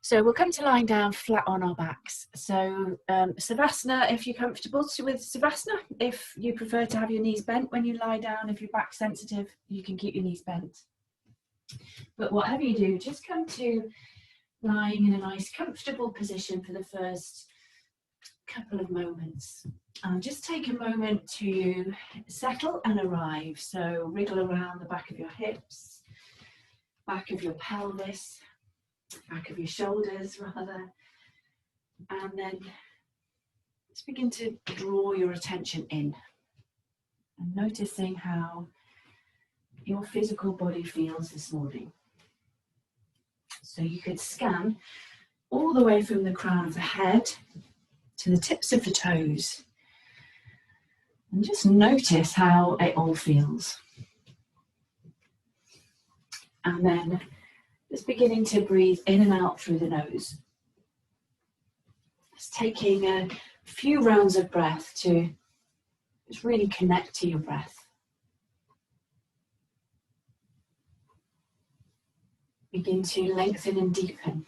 So we'll come to lying down flat on our backs. So Savasana, if you're comfortable with Savasana. If you prefer to have your knees bent when you lie down, if you're back sensitive, you can keep your knees bent. But whatever you do, just come to lying in a nice comfortable position for the first couple of moments. And just take a moment to settle and arrive. So wriggle around the back of your hips, back of your pelvis, back of your shoulders rather, and then just begin to draw your attention in and noticing how your physical body feels this morning. So you could scan all the way from the crown of the head to the tips of the toes and just notice how it all feels. And then just beginning to breathe in and out through the nose. Just taking a few rounds of breath to just really connect to your breath. Begin to lengthen and deepen.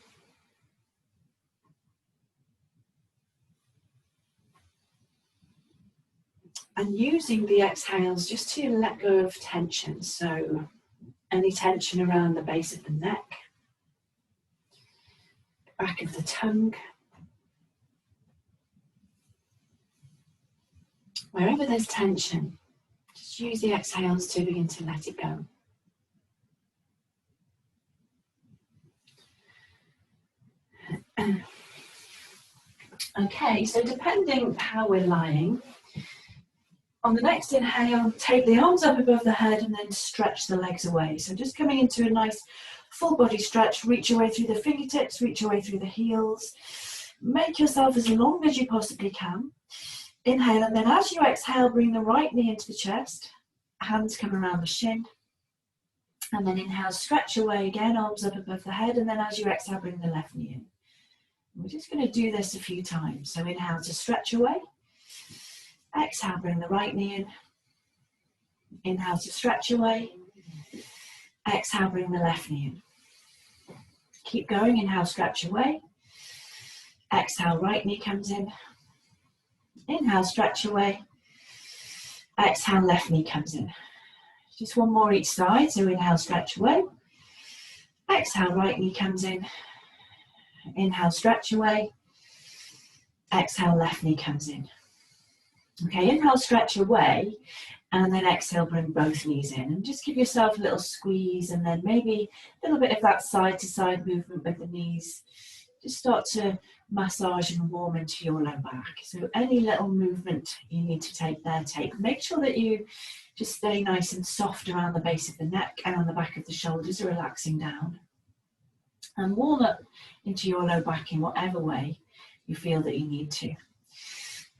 And using the exhales just to let go of tension. So any tension around the base of the neck, back of the tongue, wherever there's tension, just use the exhales to begin to let it go. Okay, so depending how we're lying, on the next inhale, take the arms up above the head and then stretch the legs away. So just coming into a nice full body stretch, reach your way through the fingertips, reach your way through the heels. Make yourself as long as you possibly can. Inhale, and then as you exhale, bring the right knee into the chest, hands come around the shin. And then inhale, stretch away again, arms up above the head, and then as you exhale, bring the left knee in. We're just going to do this a few times. So inhale to stretch away. Exhale, bring the right knee in. Inhale to stretch away. Exhale, bring the left knee in. Keep going, inhale, stretch away. Exhale, right knee comes in. Inhale, stretch away. Exhale, left knee comes in. Just one more each side. So inhale, stretch away. Exhale, right knee comes in. Inhale, stretch away. Exhale, left knee comes in. Okay, inhale, stretch away, and then exhale, bring both knees in. And just give yourself a little squeeze, and then maybe a little bit of that side-to-side movement with the knees. Just start to massage and warm into your low back. So any little movement you need to take there, take. Make sure that you just stay nice and soft around the base of the neck and on the back of the shoulders, relaxing down. And warm up into your low back in whatever way you feel that you need to.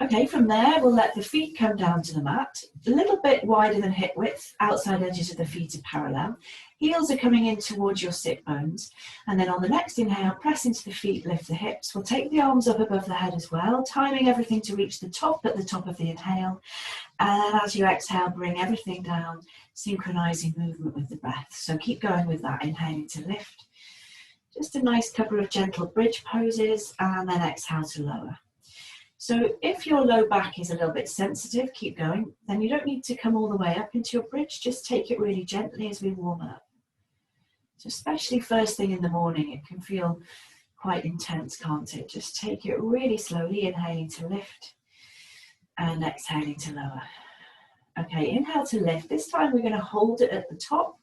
Okay, from there, we'll let the feet come down to the mat, a little bit wider than hip width, outside edges of the feet are parallel. Heels are coming in towards your sit bones. And then on the next inhale, press into the feet, lift the hips. We'll take the arms up above the head as well, timing everything to reach the top at the top of the inhale. And as you exhale, bring everything down, synchronizing movement with the breath. So keep going with that, inhaling to lift. Just a nice couple of gentle bridge poses, and then exhale to lower. So if your low back is a little bit sensitive, keep going. Then you don't need to come all the way up into your bridge. Just take it really gently as we warm up. So especially first thing in the morning, it can feel quite intense, can't it? Just take it really slowly, inhaling to lift and exhaling to lower. Okay, inhale to lift. This time we're going to hold it at the top.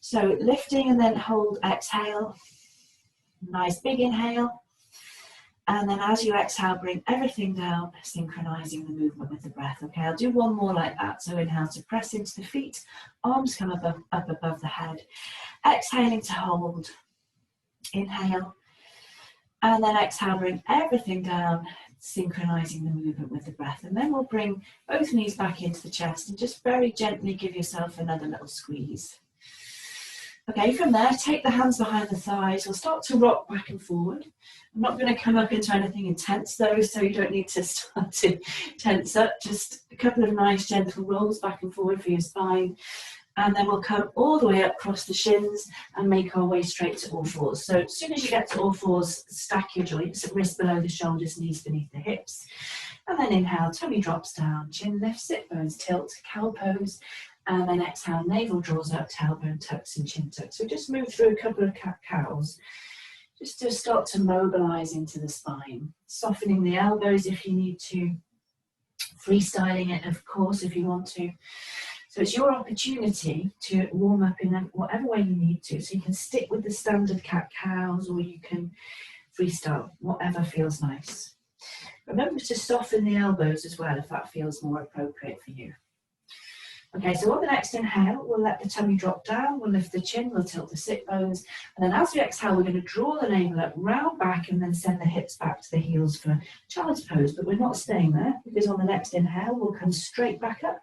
So lifting and then hold, exhale. Nice big inhale. And then as you exhale, bring everything down, synchronizing the movement with the breath. Okay, I'll do one more like that. So inhale to press into the feet, arms come up above the head. Exhaling to hold, inhale. And then exhale, bring everything down, synchronizing the movement with the breath. And then we'll bring both knees back into the chest and just very gently give yourself another little squeeze. Okay, from there, take the hands behind the thighs. We'll start to rock back and forward. I'm not going to come up into anything intense though, so you don't need to start to tense up. Just a couple of nice gentle rolls back and forward for your spine. And then we'll come all the way up across the shins and make our way straight to all fours. So as soon as you get to all fours, stack your joints, wrists below the shoulders, knees beneath the hips. And then inhale, tummy drops down, chin lifts, sit bones tilt, cow pose. And then exhale, navel draws up, tailbone tucks and chin tucks. So just move through a couple of cat-cows, just to start to mobilize into the spine. Softening the elbows if you need to, freestyling it, of course, if you want to. So it's your opportunity to warm up in whatever way you need to. So you can stick with the standard cat-cows or you can freestyle, whatever feels nice. Remember to soften the elbows as well if that feels more appropriate for you. Okay, so on the next inhale, we'll let the tummy drop down, we'll lift the chin, we'll tilt the sit bones, and then as we exhale, we're going to draw the navel up, round back, and then send the hips back to the heels for child's pose. But we're not staying there, because on the next inhale, we'll come straight back up.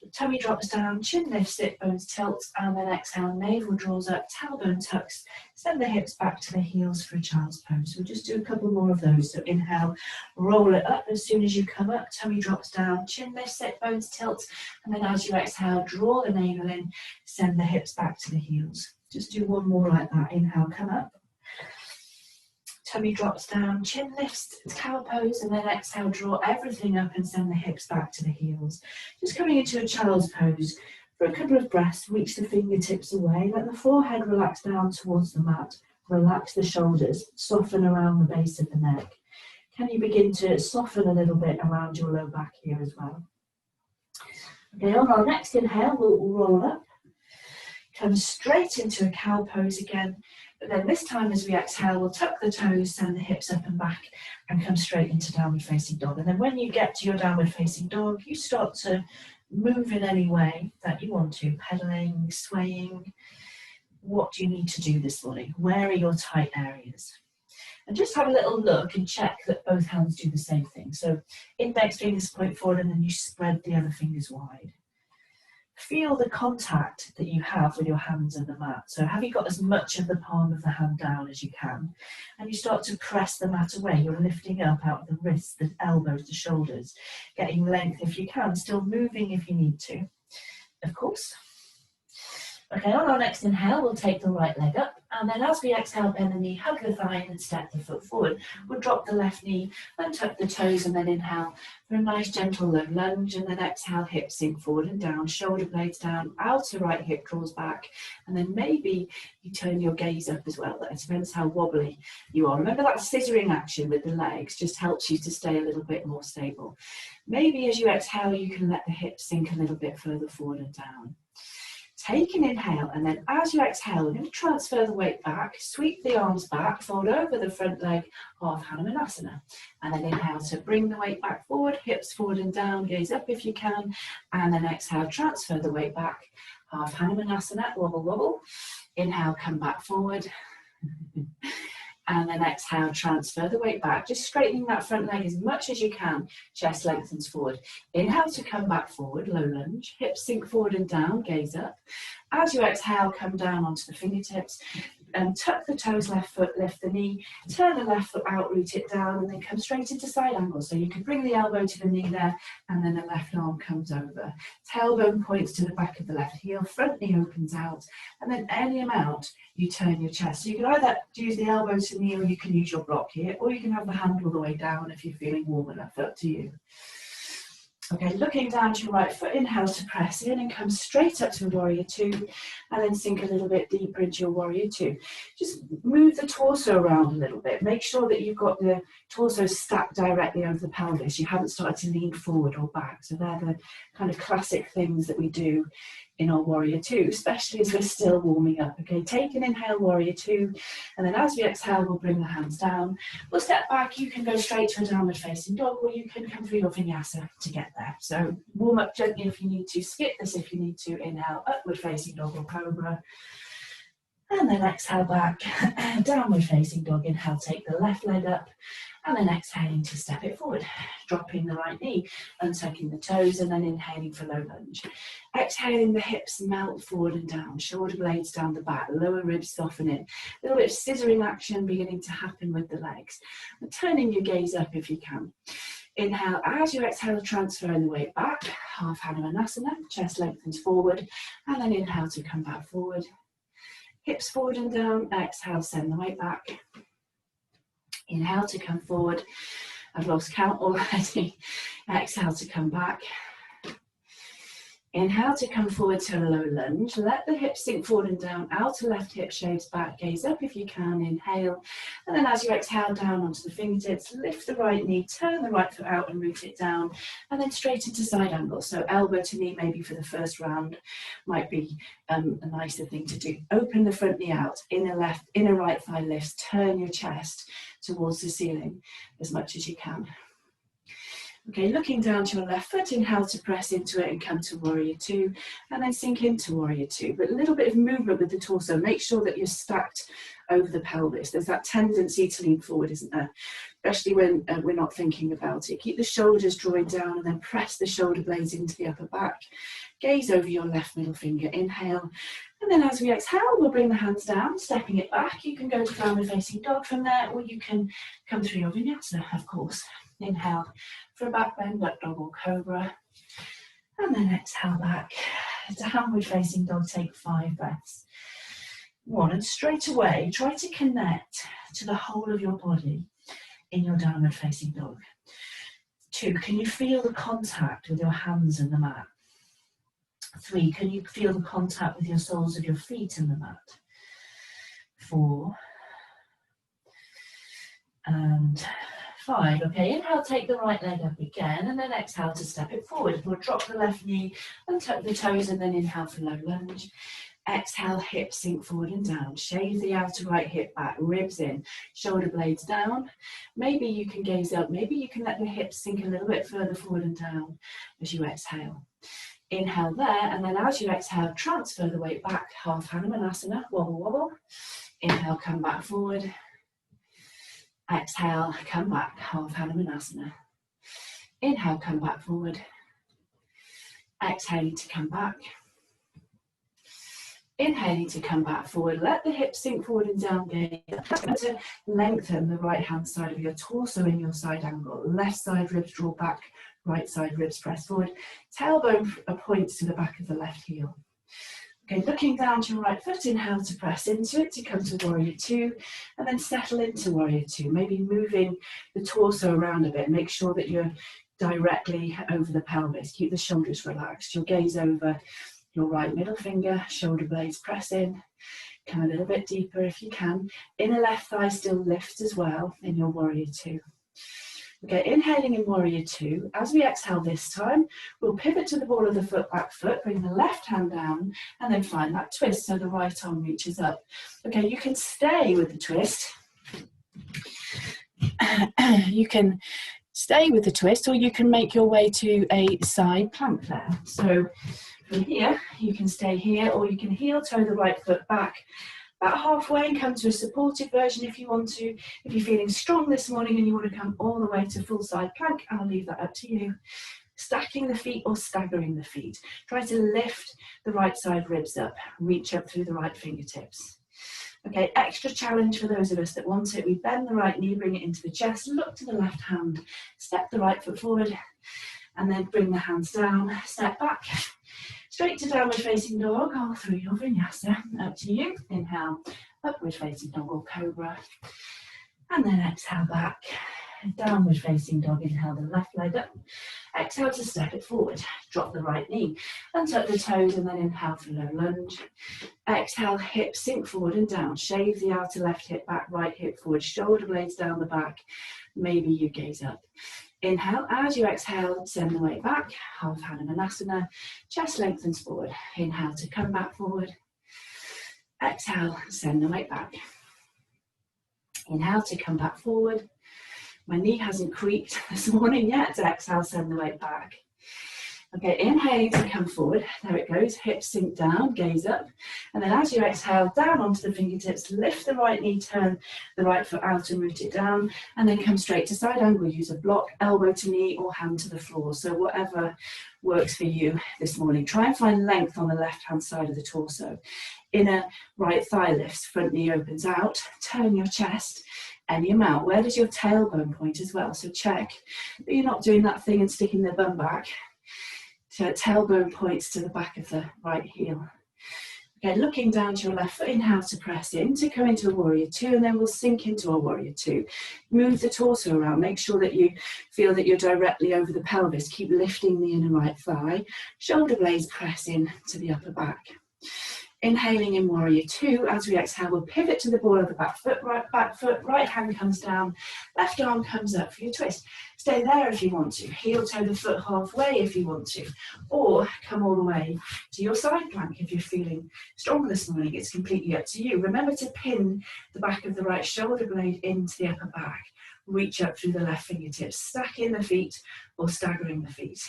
The tummy drops down, chin lifts, sit bones tilt, and then exhale, navel draws up, tailbone tucks, send the hips back to the heels for a child's pose. So we'll just do a couple more of those. So inhale, roll it up as soon as you come up, tummy drops down, chin lifts, sit bones tilt, and then as you exhale, draw the navel in, send the hips back to the heels. Just do one more like that. Inhale, come up. Tummy drops down, chin lifts, cow pose, and then exhale, draw everything up and send the hips back to the heels. Just coming into a child's pose for a couple of breaths, reach the fingertips away, let the forehead relax down towards the mat, relax the shoulders, soften around the base of the neck. Can you begin to soften a little bit around your low back here as well? Okay, on our next inhale, we'll roll up, come straight into a cow pose again. But then this time as we exhale, we'll tuck the toes, send the hips up and back and come straight into downward facing dog. And then when you get to your downward facing dog, you start to move in any way that you want to, pedaling, swaying. What do you need to do this morning? Where are your tight areas? And just have a little look and check that both hands do the same thing. So index fingers point forward and then you spread the other fingers wide. Feel the contact that you have with your hands and the mat. So have you got as much of the palm of the hand down as you can? And you start to press the mat away. You're lifting up out of the wrists, the elbows, the shoulders, getting length if you can, still moving if you need to, of course. Okay, on our next inhale, we'll take the right leg up, and then as we exhale, bend the knee, hug the thigh, and step the foot forward. We'll drop the left knee, untuck the toes, and then inhale for a nice gentle low lunge, and then exhale, hips sink forward and down, shoulder blades down, outer right hip draws back, and then maybe you turn your gaze up as well. That depends how wobbly you are. Remember that scissoring action with the legs just helps you to stay a little bit more stable. Maybe as you exhale, you can let the hips sink a little bit further forward and down. Take an inhale, and then as you exhale, we're going to transfer the weight back, sweep the arms back, fold over the front leg, half Hanumanasana. And then inhale to bring the weight back forward, hips forward and down, gaze up if you can. And then exhale, transfer the weight back, half Hanumanasana, wobble, wobble. Inhale, come back forward. And then exhale, transfer the weight back, just straightening that front leg as much as you can, chest lengthens forward. Inhale to come back forward, low lunge, hips sink forward and down, gaze up. As you exhale, come down onto the fingertips, and tuck the toes, left foot, lift the knee, turn the left foot out, root it down, and then come straight into side angle. So you can bring the elbow to the knee there, and then the left arm comes over. Tailbone points to the back of the left heel, front knee opens out, and then any amount you turn your chest. So you can either use the elbow to knee, or you can use your block here, or you can have the hand all the way down if you're feeling warm enough, up to you. Okay, looking down to your right foot, inhale to press in and come straight up to Warrior Two, and then sink a little bit deeper into your Warrior Two. Just move the torso around a little bit. Make sure that you've got the torso stacked directly over the pelvis. You haven't started to lean forward or back. So they're the kind of classic things that we do in our Warrior Two, especially as we're still warming up. Okay, take an inhale, Warrior Two, and then as we exhale, we'll bring the hands down. We'll step back. You can go straight to a downward facing dog, or you can come through your Vinyasa to get there. So warm up gently if you need to, skip this if you need to. Inhale, upward facing dog or cobra. And then exhale back, downward facing dog. Inhale, take the left leg up, and then exhaling to step it forward. Dropping the right knee, untucking the toes, and then inhaling for low lunge. Exhaling, the hips melt forward and down, shoulder blades down the back, lower ribs soften in. A little bit of scissoring action beginning to happen with the legs. And turning your gaze up if you can. Inhale, as you exhale, transferring the weight back, half Hanumanasana, chest lengthens forward, and then inhale to come back forward. Hips forward and down, exhale, send the weight back. Inhale to come forward. I've lost count already. Exhale to come back. Inhale to come forward to a low lunge. Let the hips sink forward and down. Outer left hip shaves back. Gaze up if you can. Inhale. And then as you exhale down onto the fingertips, lift the right knee, turn the right foot out and root it down. And then straight into side angle. So elbow to knee maybe for the first round might be a nicer thing to do. Open the front knee out. Inner right thigh lifts. Turn your chest towards the ceiling as much as you can. Okay, looking down to your left foot, inhale to press into it and come to warrior two, and then sink into warrior two. But a little bit of movement with the torso. Make sure that you're stacked over the pelvis. There's that tendency to lean forward, isn't there? Especially when we're not thinking about it. Keep the shoulders drawing down and then press the shoulder blades into the upper back. Gaze over your left middle finger. Inhale. And then as we exhale, we'll bring the hands down, stepping it back. You can go to downward facing dog from there, or you can come through your vinyasa, of course. Inhale for a back bend, up dog or cobra. And then exhale back. Downward facing dog, take 5 breaths. 1, and straight away, try to connect to the whole of your body in your downward facing dog. 2, can you feel the contact with your hands and the mat? 3, can you feel the contact with your soles of your feet and the mat? 4, and 5. Okay, inhale, take the right leg up again, and then exhale to step it forward. We'll drop the left knee and tuck the toes, and then inhale for low lunge. Exhale, hips sink forward and down. Shave the outer right hip back, ribs in, shoulder blades down. Maybe you can gaze up. Maybe you can let the hips sink a little bit further forward and down as you exhale. Inhale there, and then as you exhale, transfer the weight back, half Hanumanasana, wobble, wobble. Inhale, come back forward. Exhale, come back, half Hanumanasana. Inhale, come back forward. Exhaling to come back. Inhaling to come back forward. Let the hips sink forward and down. Gaze to lengthen the right hand side of your torso in your side angle. Left side ribs draw back, right side ribs press forward. Tailbone points to the back of the left heel. Okay, looking down to your right foot, inhale to press into it to come to warrior two, and then settle into warrior two. Maybe moving the torso around a bit. Make sure that you're directly over the pelvis. Keep the shoulders relaxed. Your gaze over your right middle finger, shoulder blades press in. Come a little bit deeper if you can. Inner left thigh still lifts as well in your warrior two. Okay, inhaling in warrior two. As we exhale this time, we'll pivot to the ball of the foot, back foot, bring the left hand down, and then find that twist so the right arm reaches up. Okay, you can stay with the twist. You can stay with the twist, or you can make your way to a side plank there. So from here, you can stay here, or you can heel toe the right foot back about halfway and come to a supported version if you want to. If you're feeling strong this morning and you want to come all the way to full side plank, I'll leave that up to you. Stacking the feet or staggering the feet. Try to lift the right side ribs up, reach up through the right fingertips. Okay, extra challenge for those of us that want it. We bend the right knee, bring it into the chest, look to the left hand, step the right foot forward, and then bring the hands down, step back. Straight to downward facing dog, all through your vinyasa. Up to you. Inhale, upward facing dog or cobra. And then exhale back. Downward facing dog, inhale the left leg up. Exhale to step it forward. Drop the right knee. Untuck the toes and then inhale for low lunge. Exhale, hips sink forward and down. Shave the outer left hip back, right hip forward. Shoulder blades down the back. Maybe you gaze up. Inhale, as you exhale, send the weight back, half Hanumanasana, chest lengthens forward. Inhale to come back forward. Exhale, send the weight back. Inhale to come back forward. My knee hasn't creaked this morning yet. Exhale, send the weight back. Okay, inhaling to come forward. There it goes. Hips sink down, gaze up. And then as you exhale, down onto the fingertips, lift the right knee, turn the right foot out and root it down. And then come straight to side angle. Use a block, elbow to knee or hand to the floor. So whatever works for you this morning. Try and find length on the left-hand side of the torso. Inner right thigh lifts, front knee opens out. Turn your chest. any amount. Where does your tailbone point as well? So check that you're not doing that thing and sticking the bum back. So tailbone points to the back of the right heel. Okay, looking down to your left foot, inhale to press in, to come into a warrior two, and then we'll sink into a warrior two. Move the torso around, make sure that you feel that you're directly over the pelvis. Keep lifting the inner right thigh. Shoulder blades press in to the upper back. Inhaling in warrior two, as we exhale, we'll pivot to the ball of the back foot, right hand comes down, left arm comes up for your twist. Stay there if you want to, heel toe the foot halfway if you want to, or come all the way to your side plank if you're feeling stronger this morning. It's completely up to you. Remember to pin the back of the right shoulder blade into the upper back. Reach up through the left fingertips, stacking the feet or staggering the feet.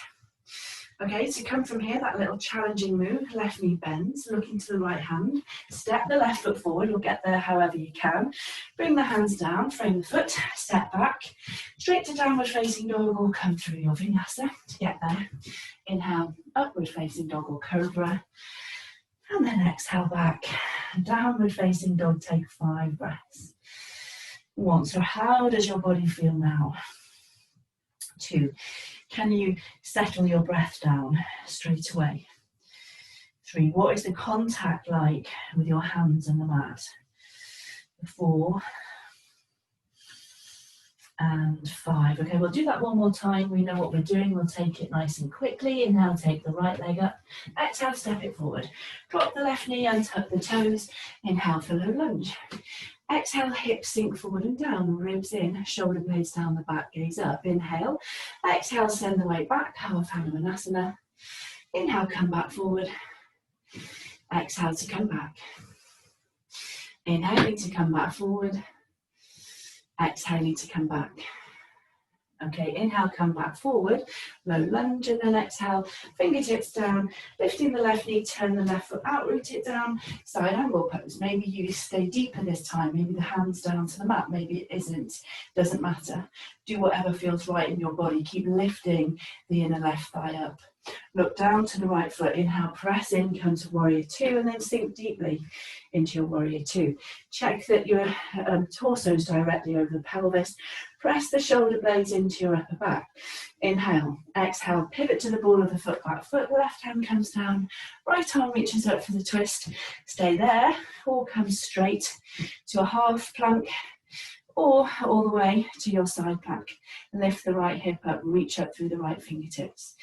Okay, so come from here, that little challenging move, left knee bends, looking to the right hand, step the left foot forward, you'll get there however you can. Bring the hands down, frame the foot, step back, straight to downward facing dog or come through your vinyasa to get there. Inhale, upward facing dog or cobra, and then exhale back, downward facing dog, take 5 breaths. 1, so how does your body feel now? 2, can you settle your breath down straight away? 3, what is the contact like with your hands and the mat? 4 and 5. Okay, we'll do that one more time. We know what we're doing. We'll take it nice and quickly. Inhale, take the right leg up. Exhale, step it forward. Drop the left knee, untuck the toes. Inhale for low lunge. Exhale, hips sink forward and down, ribs in, shoulder blades down the back, gaze up. Inhale. Exhale, send the weight back, half Vinyasa. Inhale, come back forward. Exhale to come back. Inhaling to come back forward. Exhaling to come back. Okay, inhale, come back forward, low lunge, and then exhale, fingertips down, lifting the left knee, turn the left foot out, root it down, side angle pose. Maybe you stay deeper this time, maybe the hands down to the mat, maybe it isn't, doesn't matter. Do whatever feels right in your body. Keep lifting the inner left thigh up. Look down to the right foot, inhale, press in, come to warrior two, and then sink deeply into your warrior two. Check that your torso is directly over the pelvis. Press the shoulder blades into your upper back. Inhale, exhale, pivot to the ball of the foot, back foot, left hand comes down, right arm reaches up for the twist. Stay there, or come straight to a half plank, or all the way to your side plank. Lift the right hip up, reach up through the right fingertips.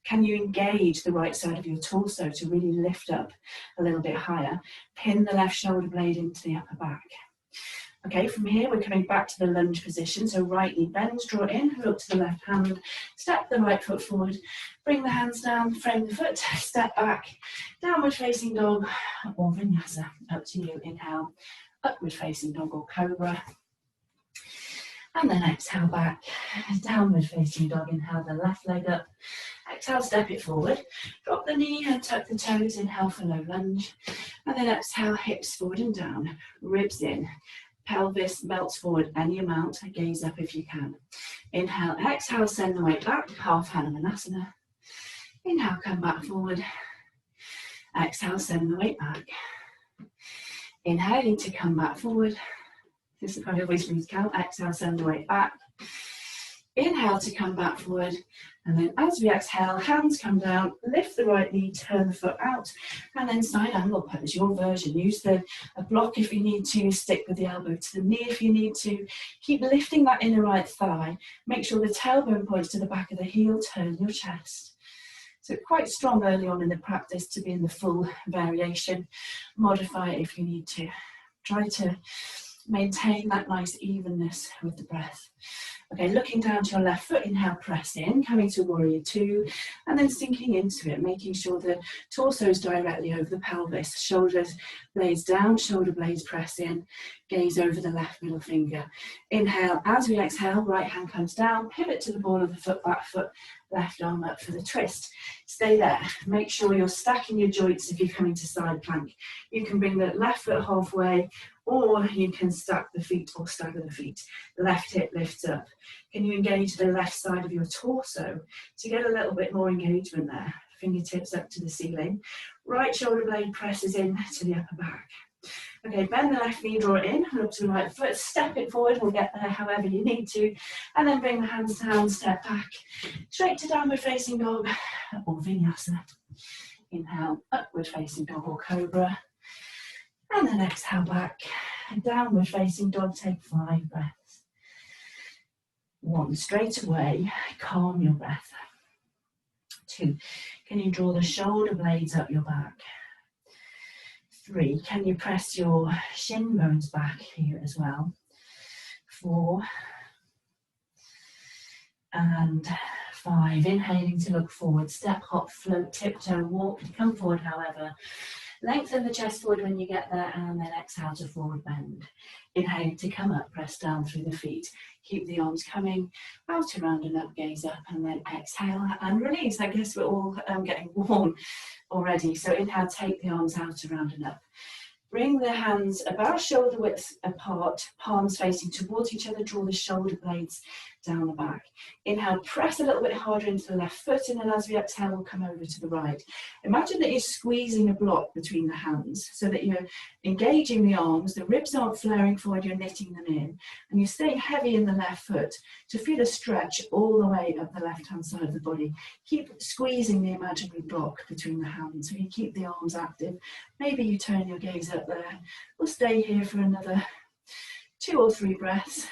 Can you engage the right side of your torso to really lift up a little bit higher? Pin the left shoulder blade into the upper back. Okay, from here we're coming back to the lunge position. So right knee bends, draw in, look to the left hand, step the right foot forward, bring the hands down, frame the foot, step back, downward facing dog or vinyasa. Up to you. Inhale, upward facing dog or cobra. And then exhale back, downward facing dog. Inhale the left leg up. Exhale, step it forward. Drop the knee and tuck the toes. Inhale for low lunge. And then exhale, hips forward and down, ribs in. Pelvis melts forward any amount. Gaze up if you can. Inhale, exhale, send the weight back. Half Vinyasa. Inhale, come back forward. Exhale, send the weight back. Inhaling to come back forward. This is how I always lose count. Exhale, send the weight back. Inhale to come back forward. And then as we exhale, hands come down, lift the right knee, turn the foot out, and then side angle pose, your version. Use a block if you need to, stick with the elbow to the knee if you need to. Keep lifting that inner right thigh. Make sure the tailbone points to the back of the heel, turn your chest. So quite strong early on in the practice to be in the full variation. Modify it if you need to. Try to maintain that nice evenness with the breath. Okay, looking down to your left foot, inhale, press in, coming to warrior two, and then sinking into it, making sure the torso is directly over the pelvis, shoulders blades down, shoulder blades press in, gaze over the left middle finger. Inhale, as we exhale, right hand comes down, pivot to the ball of the foot, back foot, left arm up for the twist. Stay there. Make sure you're stacking your joints if you're coming to side plank. You can bring the left foot halfway, or you can stack the feet or stagger the feet. Left hip lifts up. Can you engage the left side of your torso to get a little bit more engagement there? Fingertips up to the ceiling. Right shoulder blade presses in to the upper back. Okay, bend the left knee, draw it in, look to the right foot, step it forward, we'll get there however you need to, and then bring the hands down, step back, straight to downward facing dog or vinyasa. Inhale, upward facing dog or cobra, and then exhale back, downward facing dog, take 5 breaths. 1, straight away, calm your breath. 2, can you draw the shoulder blades up your back? 3, can you press your shin bones back here as well? 4, and 5, inhaling to look forward, step, hop, float, tiptoe, walk, come forward however. Lengthen the chest forward when you get there, and then exhale to forward bend. Inhaling to come up, press down through the feet. Keep the arms coming, out around and up, gaze up, and then exhale and release. I guess we're all getting warm already. So inhale, take the arms out around and up. Bring the hands about shoulder width apart, palms facing towards each other, draw the shoulder blades down the back. Inhale, press a little bit harder into the left foot, and then as we exhale, we'll come over to the right. Imagine that you're squeezing a block between the hands so that you're engaging the arms, the ribs aren't flaring forward, you're knitting them in, and you're staying heavy in the left foot to feel a stretch all the way up the left-hand side of the body. Keep squeezing the imaginary block between the hands so you keep the arms active. Maybe you turn your gaze up there. We'll stay here for another 2 or 3 breaths.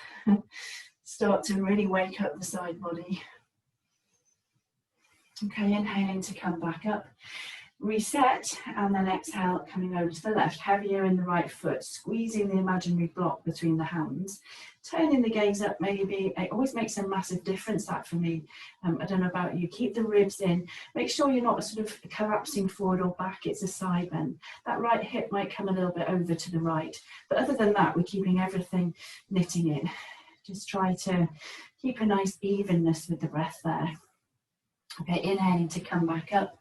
Start to really wake up the side body. Okay, inhaling to come back up. Reset, and then exhale, coming over to the left, heavier in the right foot, squeezing the imaginary block between the hands. Turning the gaze up, maybe, it always makes a massive difference, that for me. I don't know about you, keep the ribs in. Make sure you're not sort of collapsing forward or back, it's a side bend. That right hip might come a little bit over to the right. But other than that, we're keeping everything knitting in. Just try to keep a nice evenness with the breath there. Okay, inhaling to come back up,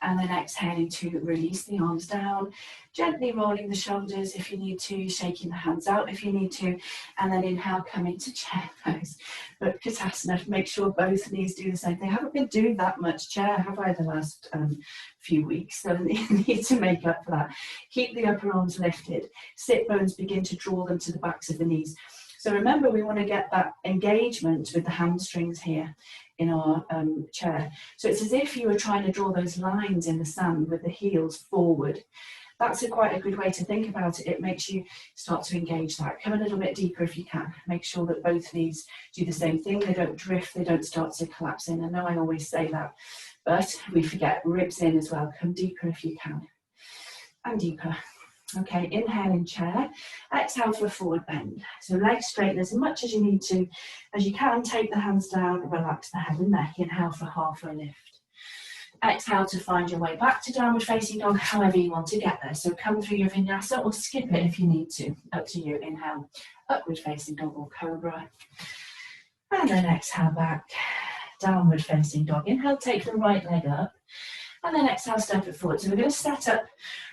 and then exhaling to release the arms down, gently rolling the shoulders if you need to, shaking the hands out if you need to, and then inhale, come into chair pose. But Katasana, make sure both knees do the same thing. I haven't been doing that much chair, have I, the last few weeks, so I need to make up for that. Keep the upper arms lifted, sit bones begin to draw them to the backs of the knees. So remember, we want to get that engagement with the hamstrings here in our chair. So it's as if you were trying to draw those lines in the sand with the heels forward. That's quite a good way to think about it. It makes you start to engage that. Come a little bit deeper if you can. Make sure that both knees do the same thing. They don't drift, they don't start to collapse in. I know I always say that, but we forget. Ribs in as well. Come deeper if you can. And deeper. Okay, inhale in chair, exhale for a forward bend. So legs straighten as much as you need to. As you can, take the hands down, relax the head and neck. Inhale for halfway lift. Exhale to find your way back to downward facing dog, however you want to get there. So come through your vinyasa or skip it if you need to. Up to you. Inhale, upward facing dog or cobra. And then exhale back, downward facing dog. Inhale, take the right leg up. And then exhale, step it forward. So we're going to set up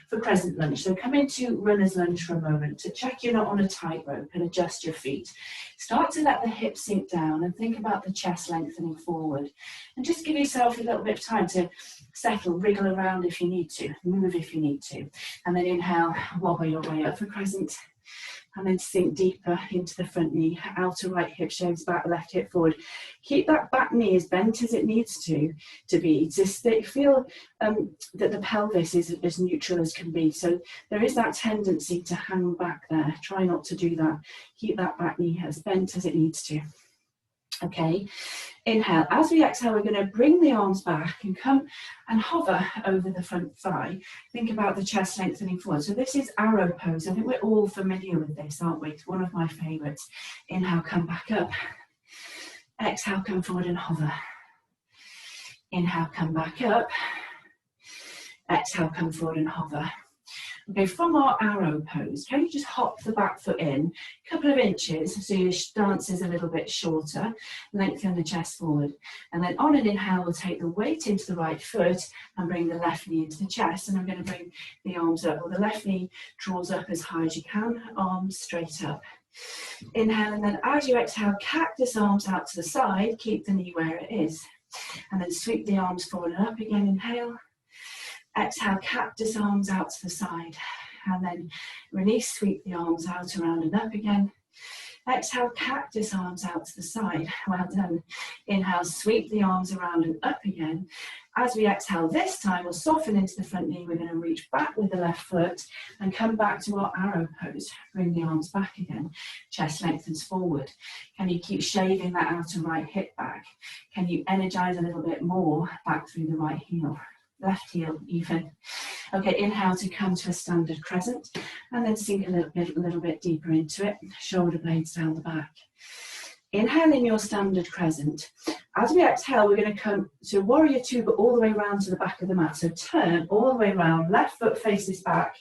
for crescent lunge. So come into runner's lunge for a moment to check you're not on a tightrope and adjust your feet. Start to let the hips sink down and think about the chest lengthening forward. And just give yourself a little bit of time to settle, wriggle around if you need to, move if you need to. And then inhale, wobble your way up for crescent. And then sink deeper into the front knee, outer right hip shows back, left hip forward. Keep that back knee as bent as it needs to be. Just feel that the pelvis is as neutral as can be. So there is that tendency to hang back there. Try not to do that. Keep that back knee as bent as it needs to. Okay, inhale. As we exhale, we're going to bring the arms back and come and hover over the front thigh. Think about the chest lengthening forward. So this is arrow pose. I think we're all familiar with this, aren't we? It's one of my favourites. Inhale, come back up. Exhale, come forward and hover. Inhale, come back up. Exhale, come forward and hover. Okay, from our arrow pose, can you just hop the back foot in a couple of inches so your stance is a little bit shorter, lengthen the chest forward, and then on an inhale we'll take the weight into the right foot and bring the left knee into the chest, and I'm going to bring the arms up. Well, the left knee draws up as high as you can, arms straight up. Inhale, and then as you exhale, cactus arms out to the side, keep the knee where it is, and then sweep the arms forward and up again. Inhale. Exhale, cactus arms out to the side. and then release, sweep the arms out, around and up again. Exhale, cactus arms out to the side. Well done. Inhale, sweep the arms around and up again. As we exhale this time, we'll soften into the front knee. We're going to reach back with the left foot and come back to our arrow pose. Bring the arms back again. Chest lengthens forward. Can you keep shaving that outer right hip back? Can you energize a little bit more back through the right heel? Left heel even. Okay, inhale to come to a standard crescent and then sink a little bit deeper into it. Shoulder blades down the back. Inhale in your standard crescent. As we exhale, we're going to come to warrior two, but all the way around to the back of the mat. So turn all the way around, left foot faces back,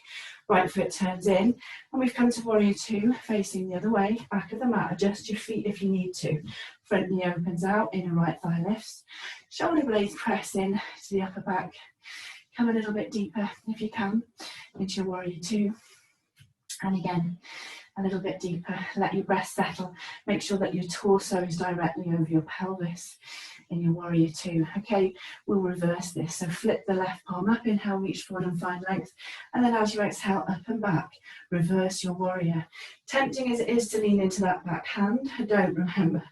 right foot turns in, and we've come to warrior two, facing the other way, back of the mat. Adjust your feet if you need to. Front knee opens out, inner right thigh lifts. Shoulder blades press in to the upper back. Come a little bit deeper if you can into your warrior two. And again, a little bit deeper. Let your breath settle. Make sure that your torso is directly over your pelvis in your warrior two. Okay, we'll reverse this. So flip the left palm up, inhale, reach forward and find length. And then as you exhale, up and back, reverse your warrior. Tempting as it is to lean into that back hand, don't, remember.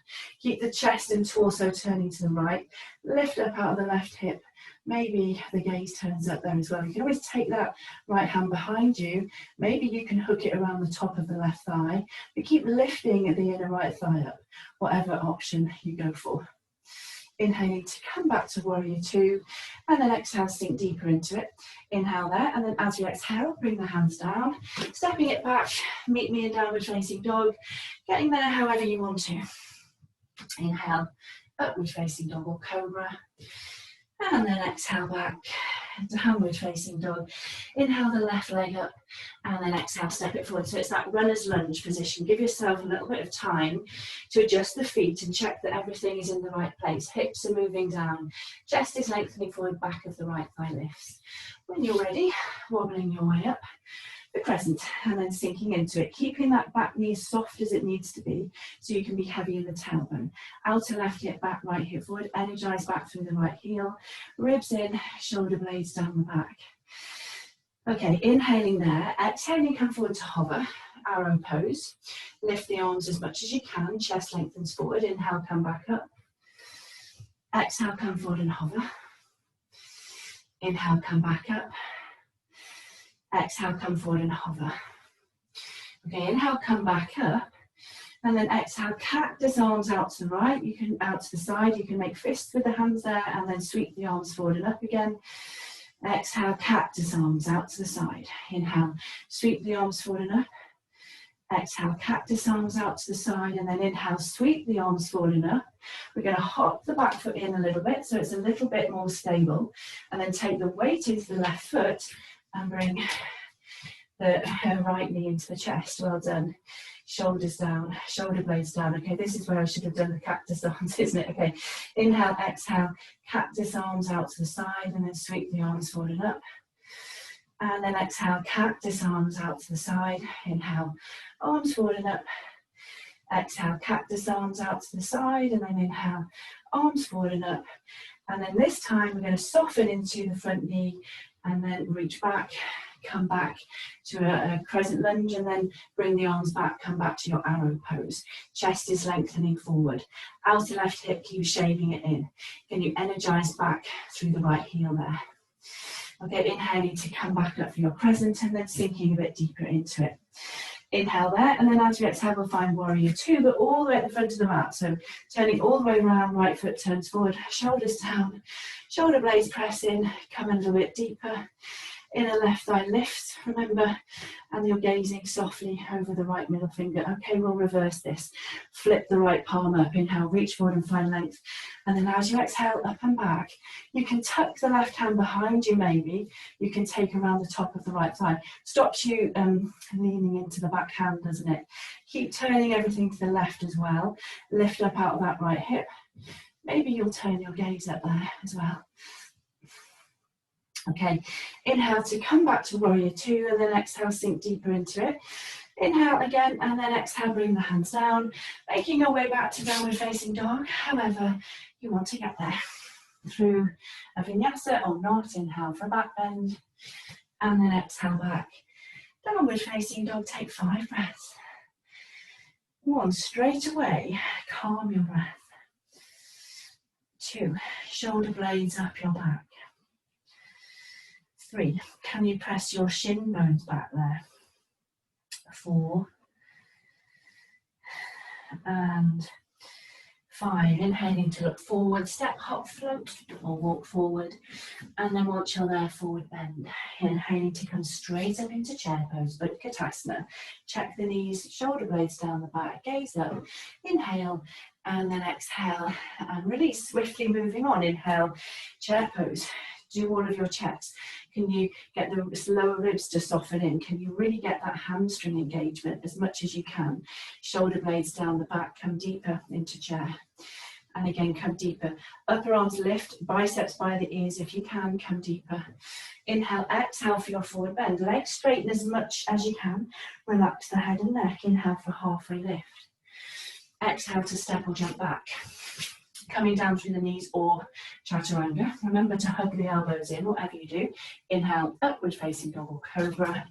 Keep the chest and torso turning to the right. Lift up out of the left hip. Maybe the gaze turns up there as well. You can always take that right hand behind you. Maybe you can hook it around the top of the left thigh, but keep lifting the inner right thigh up, whatever option you go for. Inhaling to come back to warrior two, and then exhale, sink deeper into it. Inhale there, and then as you exhale, bring the hands down, stepping it back, meet me in downward facing dog, getting there however you want to. Inhale, upward facing dog or cobra. And then exhale back, downward facing dog. Inhale the left leg up, and then exhale, step it forward. So it's that runner's lunge position. Give yourself a little bit of time to adjust the feet and check that everything is in the right place. Hips are moving down, chest is lengthening forward, back of the right thigh lifts. When you're ready, wobbling your way up the crescent and then sinking into it, keeping that back knee as soft as it needs to be so you can be heavy in the tailbone. Outer left hip back, right hip forward, energize back through the right heel, ribs in, shoulder blades down the back. Okay, inhaling there, exhaling, come forward to hover, arrow pose. Lift the arms as much as you can, chest lengthens forward, inhale, come back up. Exhale, come forward and hover. Inhale, come back up. Exhale, come forward and hover. Okay, inhale, come back up. And then exhale, cactus arms out to the right. You can out to the side. You can make fists with the hands there and then sweep the arms forward and up again. Exhale, cactus arms out to the side. Inhale, sweep the arms forward and up. Exhale, cactus arms out to the side, and then inhale, sweep the arms forward and up. We're going to hop the back foot in a little bit so it's a little bit more stable, and then take the weight into the left foot and bring the right knee into the chest. Well done. Shoulders down, shoulder blades down. Okay, this is where I should have done the cactus arms, isn't it? Okay, inhale, exhale, cactus arms out to the side, and then sweep the arms forward and up. And then exhale, cactus arms out to the side. Inhale, arms forward and up. Exhale, cactus arms out to the side, and then inhale, arms forward and up. And then this time we're going to soften into the front knee and then reach back, come back to a crescent lunge, and then bring the arms back, come back to your arrow pose. Chest is lengthening forward. Outer left hip, keep shaving it in. Can you energize back through the right heel there? Okay, inhaling to come back up for your crescent and then sinking a bit deeper into it. Inhale there, and then as we exhale, we'll find warrior two, but all the way at the front of the mat. So turning all the way around, right foot turns forward, shoulders down, shoulder blades press in, come a little bit deeper. Inner left thigh lifts, remember, and you're gazing softly over the right middle finger. Okay, we'll reverse this. Flip the right palm up, inhale, reach forward and find length. And then as you exhale, up and back, you can tuck the left hand behind you maybe. You can take around the top of the right thigh. Stops you leaning into the back hand, doesn't it? Keep turning everything to the left as well. Lift up out of that right hip. Maybe you'll turn your gaze up there as well. Okay, inhale to come back to warrior two, and then exhale, sink deeper into it. Inhale again, and then exhale, bring the hands down, making your way back to downward facing dog, however you want to get there. Through a vinyasa or not, inhale for a back bend, and then exhale back. Downward facing dog, take 5 breaths. 1, straight away, calm your breath. 2, shoulder blades up your back. 3, can you press your shin bones back there? 4, and 5, inhaling to look forward, step, hop, float, or walk forward. And then once you're there, forward bend. Inhaling to come straight up into chair pose, Utkatasana. Check the knees, shoulder blades down the back, gaze up. Inhale, and then exhale, and release, swiftly moving on. Inhale, chair pose. Do all of your checks. Can you get the lower ribs to soften in? Can you really get that hamstring engagement as much as you can? Shoulder blades down the back, come deeper into chair. And again, come deeper. Upper arms lift, biceps by the ears if you can, come deeper. Inhale, exhale for your forward bend. Legs straighten as much as you can. Relax the head and neck. Inhale for halfway lift. Exhale to step or jump back. Coming down through the knees or chaturanga. Remember to hug the elbows in, whatever you do. Inhale, upward facing dog or cobra.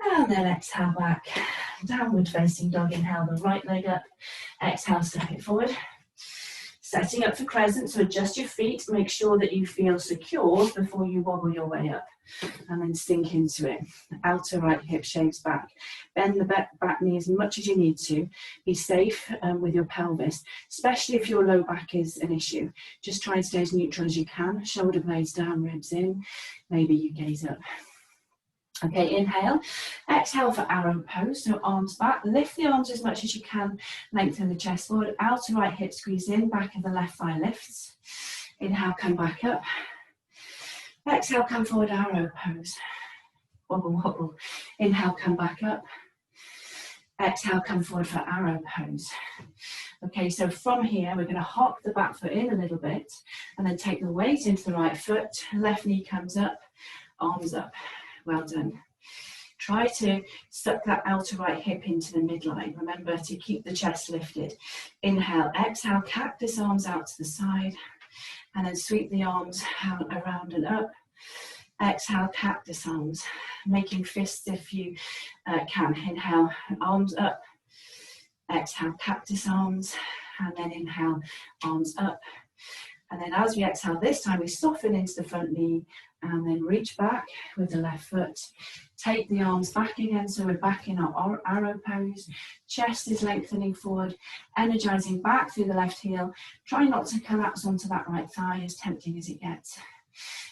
And then exhale back. Downward facing dog. Inhale the right leg up. Exhale, step it forward. Setting up for crescent, so adjust your feet. Make sure that you feel secure before you wobble your way up. And then sink into it. Outer right hip shaves back. Bend the back knee as much as you need to. Be safe with your pelvis, especially if your low back is an issue. Just try and stay as neutral as you can. Shoulder blades down, ribs in. Maybe you gaze up. Okay, inhale. Exhale for arrow pose, so arms back. Lift the arms as much as you can. Lengthen the chest forward. Outer right hip squeeze in. Back of the left thigh lifts. Inhale, come back up. Exhale, come forward, arrow pose. Wobble, wobble. Inhale, come back up. Exhale, come forward for arrow pose. Okay, so from here, we're going to hop the back foot in a little bit and then take the weight into the right foot. Left knee comes up, arms up. Well done. Try to suck that outer right hip into the midline. Remember to keep the chest lifted. Inhale, exhale, cactus arms out to the side. And then sweep the arms around and up. Exhale, cactus arms. Making fists if you can. Inhale, arms up. Exhale, cactus arms. And then inhale, arms up. And then as we exhale this time, we soften into the front knee and then reach back with the left foot. Take the arms back again, so we're back in our arrow pose. Chest is lengthening forward, energizing back through the left heel. Try not to collapse onto that right thigh, as tempting as it gets.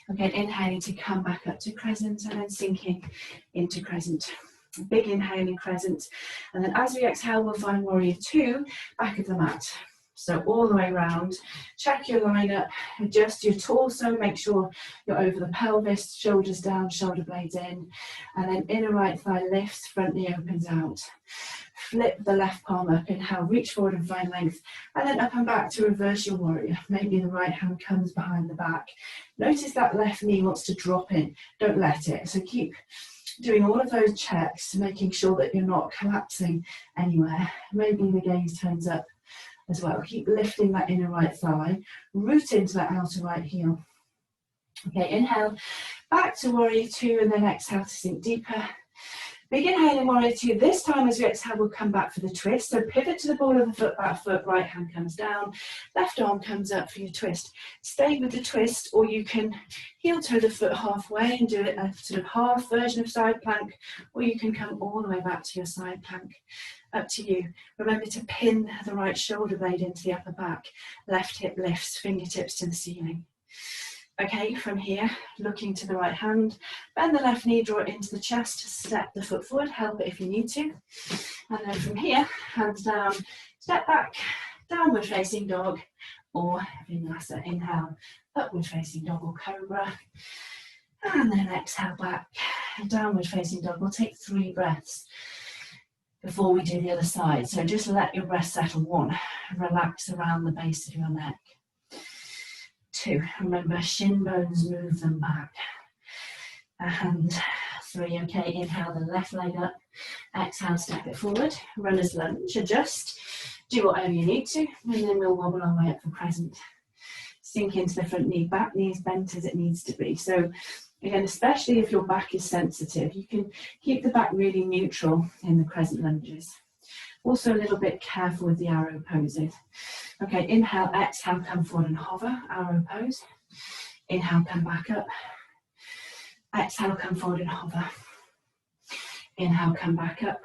Okay, inhaling to come back up to crescent and then sinking into crescent. Big inhale in crescent. And then as we exhale, we'll find warrior 2, back of the mat. So all the way around, check your line up, adjust your torso, make sure you're over the pelvis, shoulders down, shoulder blades in, and then inner right thigh lifts, front knee opens out. Flip the left palm up, inhale, reach forward and find length, and then up and back to reverse your warrior. Maybe the right hand comes behind the back. Notice that left knee wants to drop in, don't let it. So keep doing all of those checks, making sure that you're not collapsing anywhere. Maybe the gaze turns up as well. Keep lifting that inner right thigh, root into that outer right heel. Okay, inhale, back to warrior 2, and then exhale to sink deeper. Big inhale in warrior 2. This time as we exhale, we'll come back for the twist. So pivot to the ball of the foot, back foot, right hand comes down, left arm comes up for your twist. Stay with the twist, or you can heel toe the foot halfway and do it a sort of half version of side plank, or you can come all the way back to your side plank. Up to you. Remember to pin the right shoulder blade into the upper back. Left hip lifts, fingertips to the ceiling. Okay, from here, looking to the right hand, bend the left knee, draw it into the chest, step the foot forward, help it if you need to. And then from here, hands down, step back, downward facing dog, or Vinyasa. Inhale, upward facing dog or cobra. And then exhale back, downward facing dog. We'll take 3 breaths before we do the other side. So just let your breath settle. 1, relax around the base of your neck. 2, remember shin bones, move them back. And 3, okay, inhale the left leg up, exhale, step it forward, runner's lunge, adjust, do whatever you need to, and then we'll wobble our way up for crescent. Sink into the front knee, back knee as bent as it needs to be. So Again, especially if your back is sensitive, you can keep the back really neutral in the crescent lunges. Also a little bit careful with the arrow poses. Okay, inhale, exhale, come forward and hover, arrow pose. Inhale, come back up. Exhale, come forward and hover. Inhale, come back up.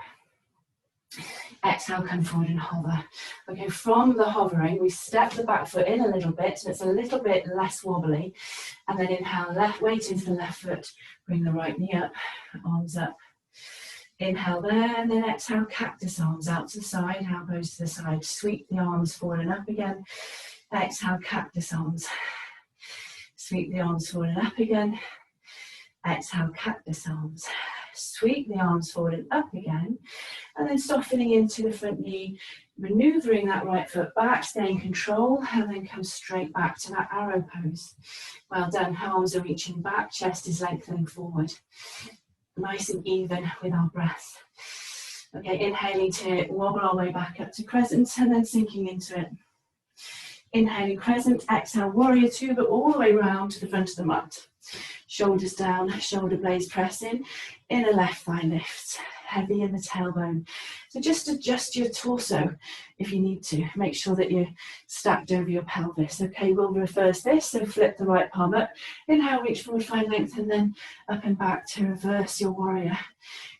Exhale, come forward and hover. Okay, from the hovering, we step the back foot in a little bit, so it's a little bit less wobbly. And then inhale, left, weight into the left foot, bring the right knee up, arms up. Inhale there, and then exhale, cactus arms out to the side, elbows to the side. Sweep the arms forward and up again. Exhale, cactus arms. Sweep the arms forward and up again. Exhale, cactus arms. Sweep the arms forward and up again. And then softening into the front knee, maneuvering that right foot back, stay in control, and then come straight back to that arrow pose. Well done. Arms are reaching back, chest is lengthening forward. Nice and even with our breath. Okay, inhaling to wobble our way back up to crescent and then sinking into it. Inhaling crescent, exhale warrior two, but all the way round to the front of the mat. Shoulders down, shoulder blades press in, inner left thigh lifts, heavy in the tailbone. So just adjust your torso if you need to. Make sure that you're stacked over your pelvis. Okay, we'll reverse this, so flip the right palm up. Inhale, reach forward, find length, and then up and back to reverse your warrior.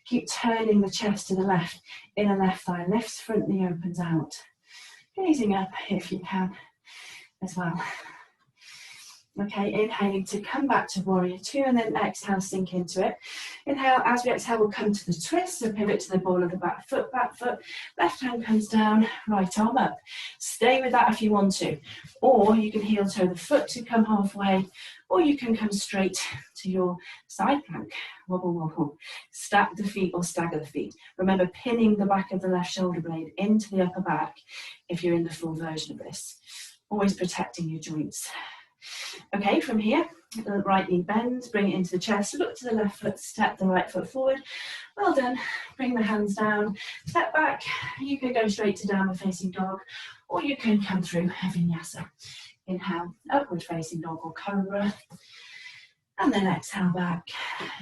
Keep turning the chest to the left, inner left thigh lifts, front knee opens out. Gazing up if you can as well. Okay, inhaling to come back to warrior two, and then exhale, sink into it. Inhale, as we exhale, we'll come to the twist, so pivot to the ball of the back foot, left hand comes down, right arm up. Stay with that if you want to, or you can heel toe the foot to come halfway, or you can come straight to your side plank, wobble, wobble. Stack the feet or stagger the feet. Remember, pinning the back of the left shoulder blade into the upper back if you're in the full version of this. Always protecting your joints. Okay, from here, the right knee bends, bring it into the chest, look to the left foot, step the right foot forward. Well done. Bring the hands down, step back. You can go straight to downward facing dog, or you can come through a vinyasa. Inhale, upward facing dog or cobra. And then exhale back.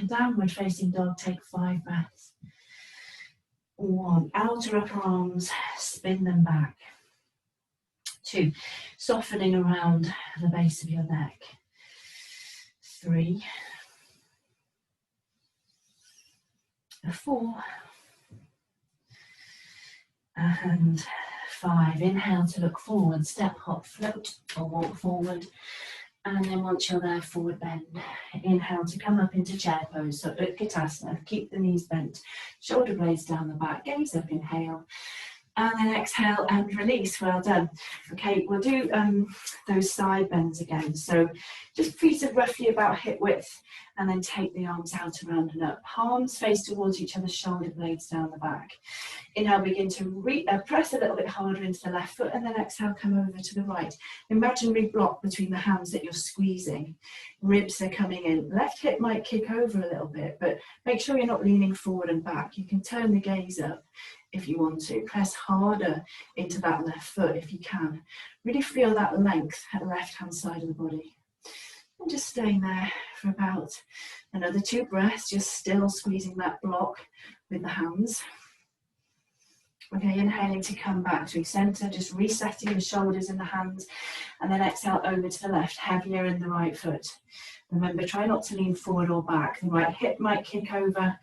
Downward facing dog, take 5 breaths. 1, outer upper arms, spin them back. 2, softening around the base of your neck. 3, 4, and 5. Inhale to look forward, step, hop, float, or walk forward. And then once you're there, forward bend. Inhale to come up into chair pose, so Utkatasana. Keep the knees bent, shoulder blades down the back, gaze up, inhale. And then exhale and release. Well done. Okay, we'll do those side bends again. So just feet are roughly about hip width, and then take the arms out around and up. Palms face towards each other, shoulder blades down the back. Inhale, begin to press a little bit harder into the left foot, and then exhale, come over to the right. Imaginary block between the hands that you're squeezing. Ribs are coming in. Left hip might kick over a little bit, but make sure you're not leaning forward and back. You can turn the gaze up if you want to. Press harder into that left foot if you can. Really feel that length at the left-hand side of the body. And just staying there for about another 2 breaths, just still squeezing that block with the hands. Okay, inhaling to come back to center, just resetting the shoulders and the hands, and then exhale over to the left, heavier in the right foot. Remember, try not to lean forward or back. The right hip might kick over,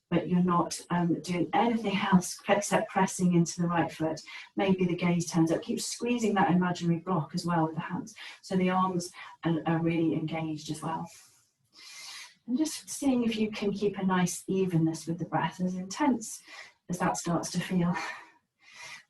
but you're not doing anything else except pressing into the right foot. Maybe the gaze turns up. Keep squeezing that imaginary block as well with the hands, so the arms are really engaged as well. And just seeing if you can keep a nice evenness with the breath, as intense as that starts to feel.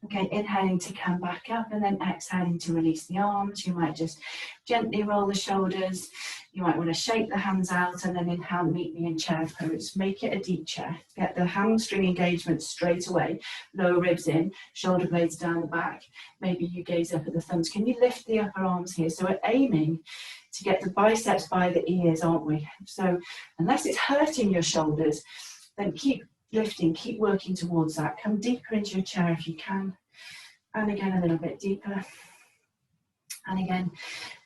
Okay, inhaling to come back up, and then exhaling to release the arms. You might just gently roll the shoulders. You might want to shake the hands out, and then inhale, meet me in chair pose. Make it a deep chair. Get the hamstring engagement straight away. Lower ribs in, shoulder blades down the back. Maybe you gaze up at the thumbs. Can you lift the upper arms here? So we're aiming to get the biceps by the ears, aren't we? So unless it's hurting your shoulders, then keep lifting, keep working towards that. Come deeper into your chair if you can. And again, a little bit deeper. And again,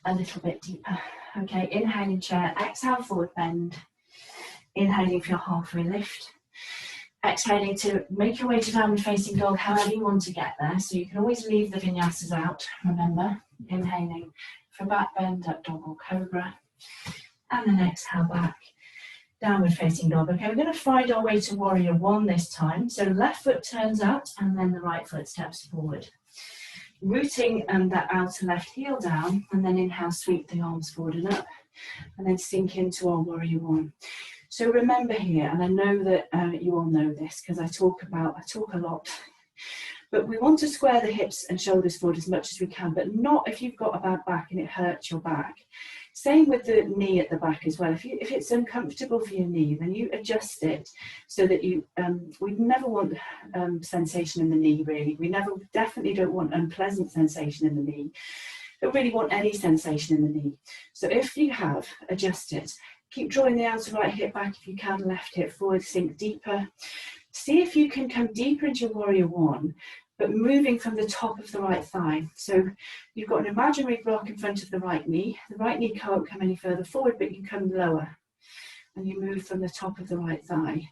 a little bit deeper. Okay, inhaling chair, exhale forward bend. Inhaling for your halfway lift. Exhaling to make your way to downward facing dog, however you want to get there. So you can always leave the vinyasas out, remember. Inhaling for back bend, up dog or cobra. And then exhale back, downward facing dog. Okay, we're going to find our way to warrior one this time. So left foot turns out and then the right foot steps forward. Rooting that outer left heel down, and then inhale, sweep the arms forward and up, and then sink into our warrior one. So remember here, and I know that you all know this because I talk a lot, but we want to square the hips and shoulders forward as much as we can, but not if you've got a bad back and it hurts your back. Same with the knee at the back as well. If it's uncomfortable for your knee, then you adjust it so that you, we never want sensation in the knee really. We definitely don't want unpleasant sensation in the knee. Don't really want any sensation in the knee. So if you have, adjust it. Keep drawing the outer right hip back if you can, left hip forward, sink deeper. See if you can come deeper into your warrior one, but moving from the top of the right thigh. So you've got an imaginary block in front of the right knee. The right knee can't come any further forward, but you come lower. And you move from the top of the right thigh.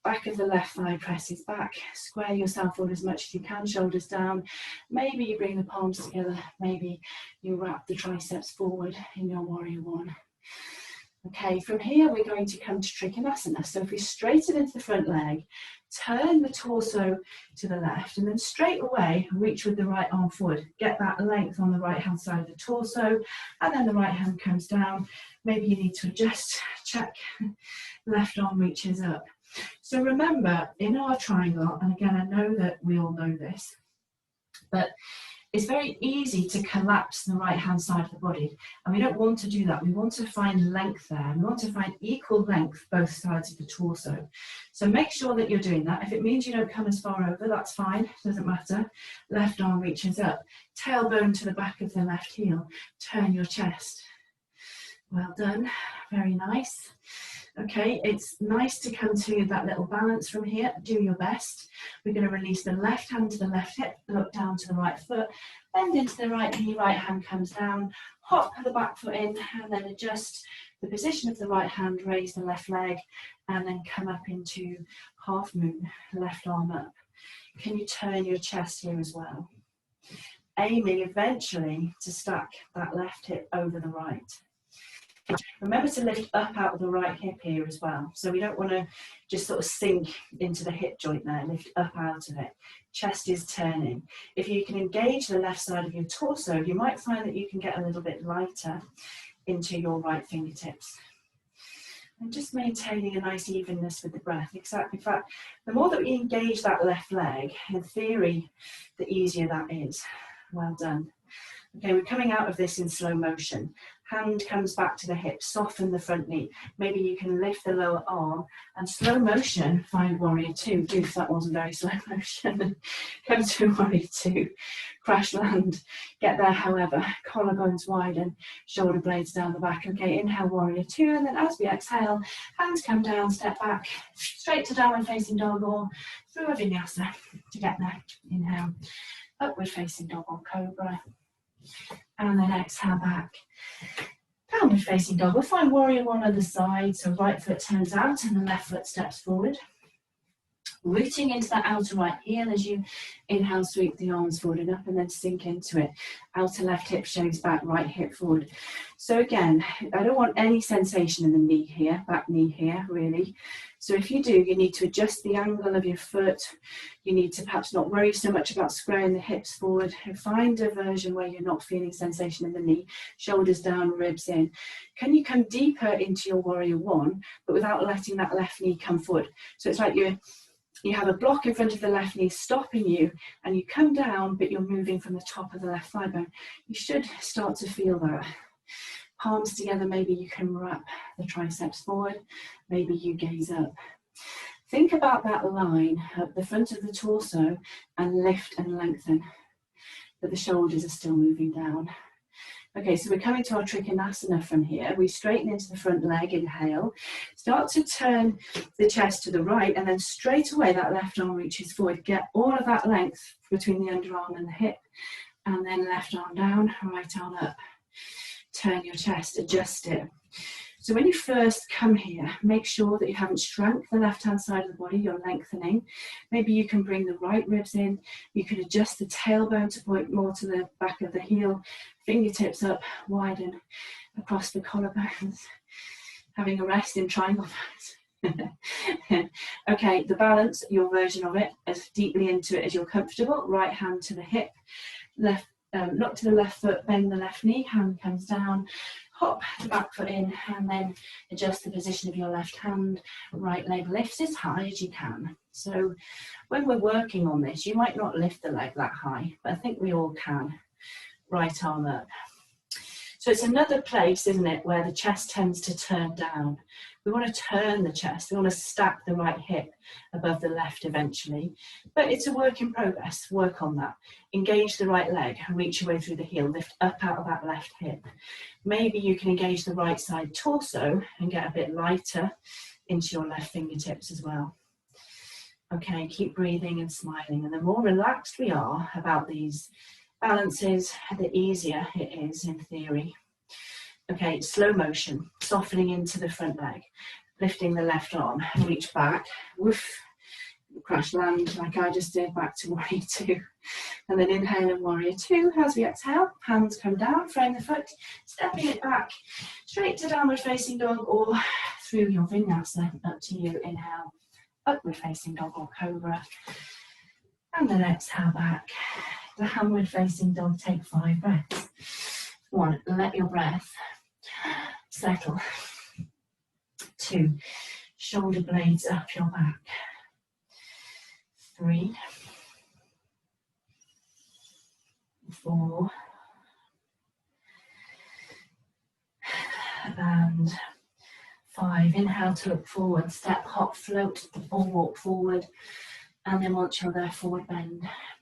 Back of the left thigh presses back. Square yourself forward as much as you can, shoulders down. Maybe you bring the palms together. Maybe you wrap the triceps forward in your warrior one. Okay, from here we're going to come to Trikonasana. So if we straighten into the front leg, turn the torso to the left, and then straight away reach with the right arm forward. Get that length on the right hand side of the torso, and then the right hand comes down. Maybe you need to adjust, check, left arm reaches up. So remember, in our triangle, and again I know that we all know this, but it's very easy to collapse the right hand side of the body, and we don't want to do that. We want to find length there. We want to find equal length both sides of the torso. So make sure that you're doing that. If it means you don't come as far over, that's fine, doesn't matter. Left arm reaches up, tailbone to the back of the left heel, turn your chest. Well done, very nice. Okay, it's nice to come to that little balance from here. Do your best. We're going to release the left hand to the left hip, look down to the right foot, bend into the right knee, right hand comes down, hop the back foot in, and then adjust the position of the right hand, raise the left leg, and then come up into half moon, left arm up. Can you turn your chest here as well? Aiming eventually to stack that left hip over the right. Remember to lift up out of the right hip here as well. So we don't want to just sort of sink into the hip joint there, lift up out of it. Chest is turning. If you can engage the left side of your torso, you might find that you can get a little bit lighter into your right fingertips. And just maintaining a nice evenness with the breath. Exactly. In fact, the more that we engage that left leg, in theory, the easier that is. Well done. Okay, we're coming out of this in slow motion. Hand comes back to the hip, soften the front knee. Maybe you can lift the lower arm and slow motion, find warrior two. Oof, that wasn't very slow motion. Come to warrior two, crash land. Get there however, collarbones widen, shoulder blades down the back. Okay, inhale warrior two, and then as we exhale, hands come down, step back, straight to downward facing dog or through a vinyasa to get there. Inhale, upward facing dog or cobra. And then exhale back, downward facing dog. We'll find warrior one on the side, so right foot turns out and the left foot steps forward. Rooting into that outer right heel as you inhale, sweep the arms forward and up, and then sink into it. Outer left hip shaves back, right hip forward. So again, I don't want any sensation in the knee here, back knee here, really. So if you do, you need to adjust the angle of your foot. You need to perhaps not worry so much about squaring the hips forward. Find a version where you're not feeling sensation in the knee, shoulders down, ribs in. Can you come deeper into your warrior one, but without letting that left knee come forward? So it's like you have a block in front of the left knee stopping you, and you come down, but you're moving from the top of the left thigh bone. You should start to feel that. Palms together, maybe you can wrap the triceps forward, maybe you gaze up. Think about that line at the front of the torso and lift and lengthen, but the shoulders are still moving down. Okay, so we're coming to our Trikonasana from here. We straighten into the front leg, inhale. Start to turn the chest to the right, and then straight away that left arm reaches forward. Get all of that length between the underarm and the hip, and then left arm down, right arm up. turn your chest, adjust it. So when you first come here, make sure that you haven't shrunk the left-hand side of the body, you're lengthening. Maybe you can bring the right ribs in. You can adjust the tailbone to point more to the back of the heel. Fingertips up, widen across the collarbones. Having a rest in triangle pose. Okay, the balance, your version of it, as deeply into it as you're comfortable. Right hand to the hip, left, look to the left foot, bend the left knee, hand comes down. Hop the back foot in and then adjust the position of your left hand. Right leg lifts as high as you can. So when we're working on this, you might not lift the leg that high, but I think we all can. Right arm up. So it's another place, isn't it, where the chest tends to turn down. We want to turn the chest. We want to stack the right hip above the left eventually. But it's a work in progress. Work on that. Engage the right leg and reach your way through the heel. Lift up out of that left hip. Maybe you can engage the right side torso and get a bit lighter into your left fingertips as well. Okay, keep breathing and smiling. And the more relaxed we are about these balances, the easier it is in theory. Okay, slow motion, softening into the front leg, lifting the left arm, reach back, woof, crash land like I just did, back to warrior two. And then inhale in warrior two. As we exhale, hands come down, frame the foot, stepping it back, straight to downward facing dog or through your vinyasa, up to you. Inhale, upward facing dog or cobra. And then exhale back. Downward facing dog, take 5 breaths. 1, let your breath settle. 2, shoulder blades up your back. 3, 4, and 5. Inhale to look forward, step, hop, float, or walk forward. And then once you're there, forward bend.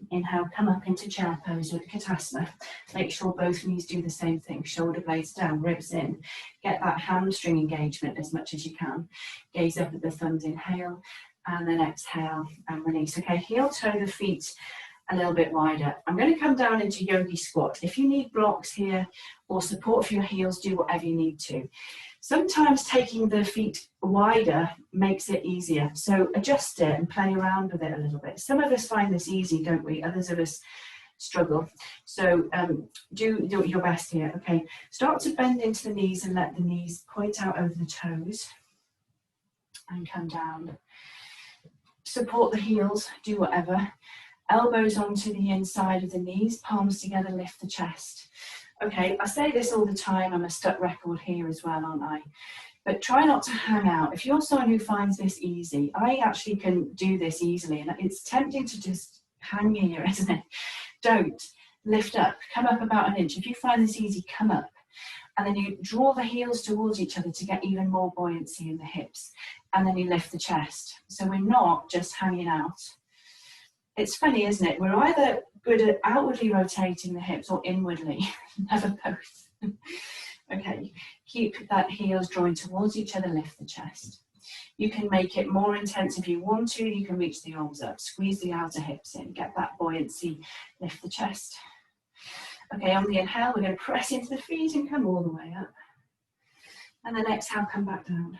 Inhale, come up into chair pose with Katasana. Make sure both knees do the same thing. Shoulder blades down, ribs in. Get that hamstring engagement as much as you can. Gaze up at the thumbs, inhale, and then exhale and release. Okay, heel toe the feet a little bit wider. I'm going to come down into yogi squat. If you need blocks here or support for your heels, do whatever you need to. Sometimes taking the feet wider makes it easier. So adjust it and play around with it a little bit. Some of us find this easy, don't we? Others of us struggle. So do your best here. Okay, start to bend into the knees and let the knees point out over the toes and come down. Support the heels, do whatever. Elbows onto the inside of the knees, palms together, lift the chest. Okay, I say this all the time, I'm a stuck record here as well, aren't I? But try not to hang out. If you're someone who finds this easy, I actually can do this easily, and it's tempting to just hang here, isn't it? Don't. Lift up, come up about an inch. If you find this easy, come up. And then you draw the heels towards each other to get even more buoyancy in the hips. And then you lift the chest. So we're not just hanging out. It's funny, isn't it? We're either good at outwardly rotating the hips or inwardly, never both. Okay, keep that heels drawing towards each other, lift the chest. You can make it more intense if you want to. You can reach the arms up, squeeze the outer hips in, get that buoyancy, lift the chest. Okay, on the inhale, we're going to press into the feet and come all the way up. And then exhale, come back down.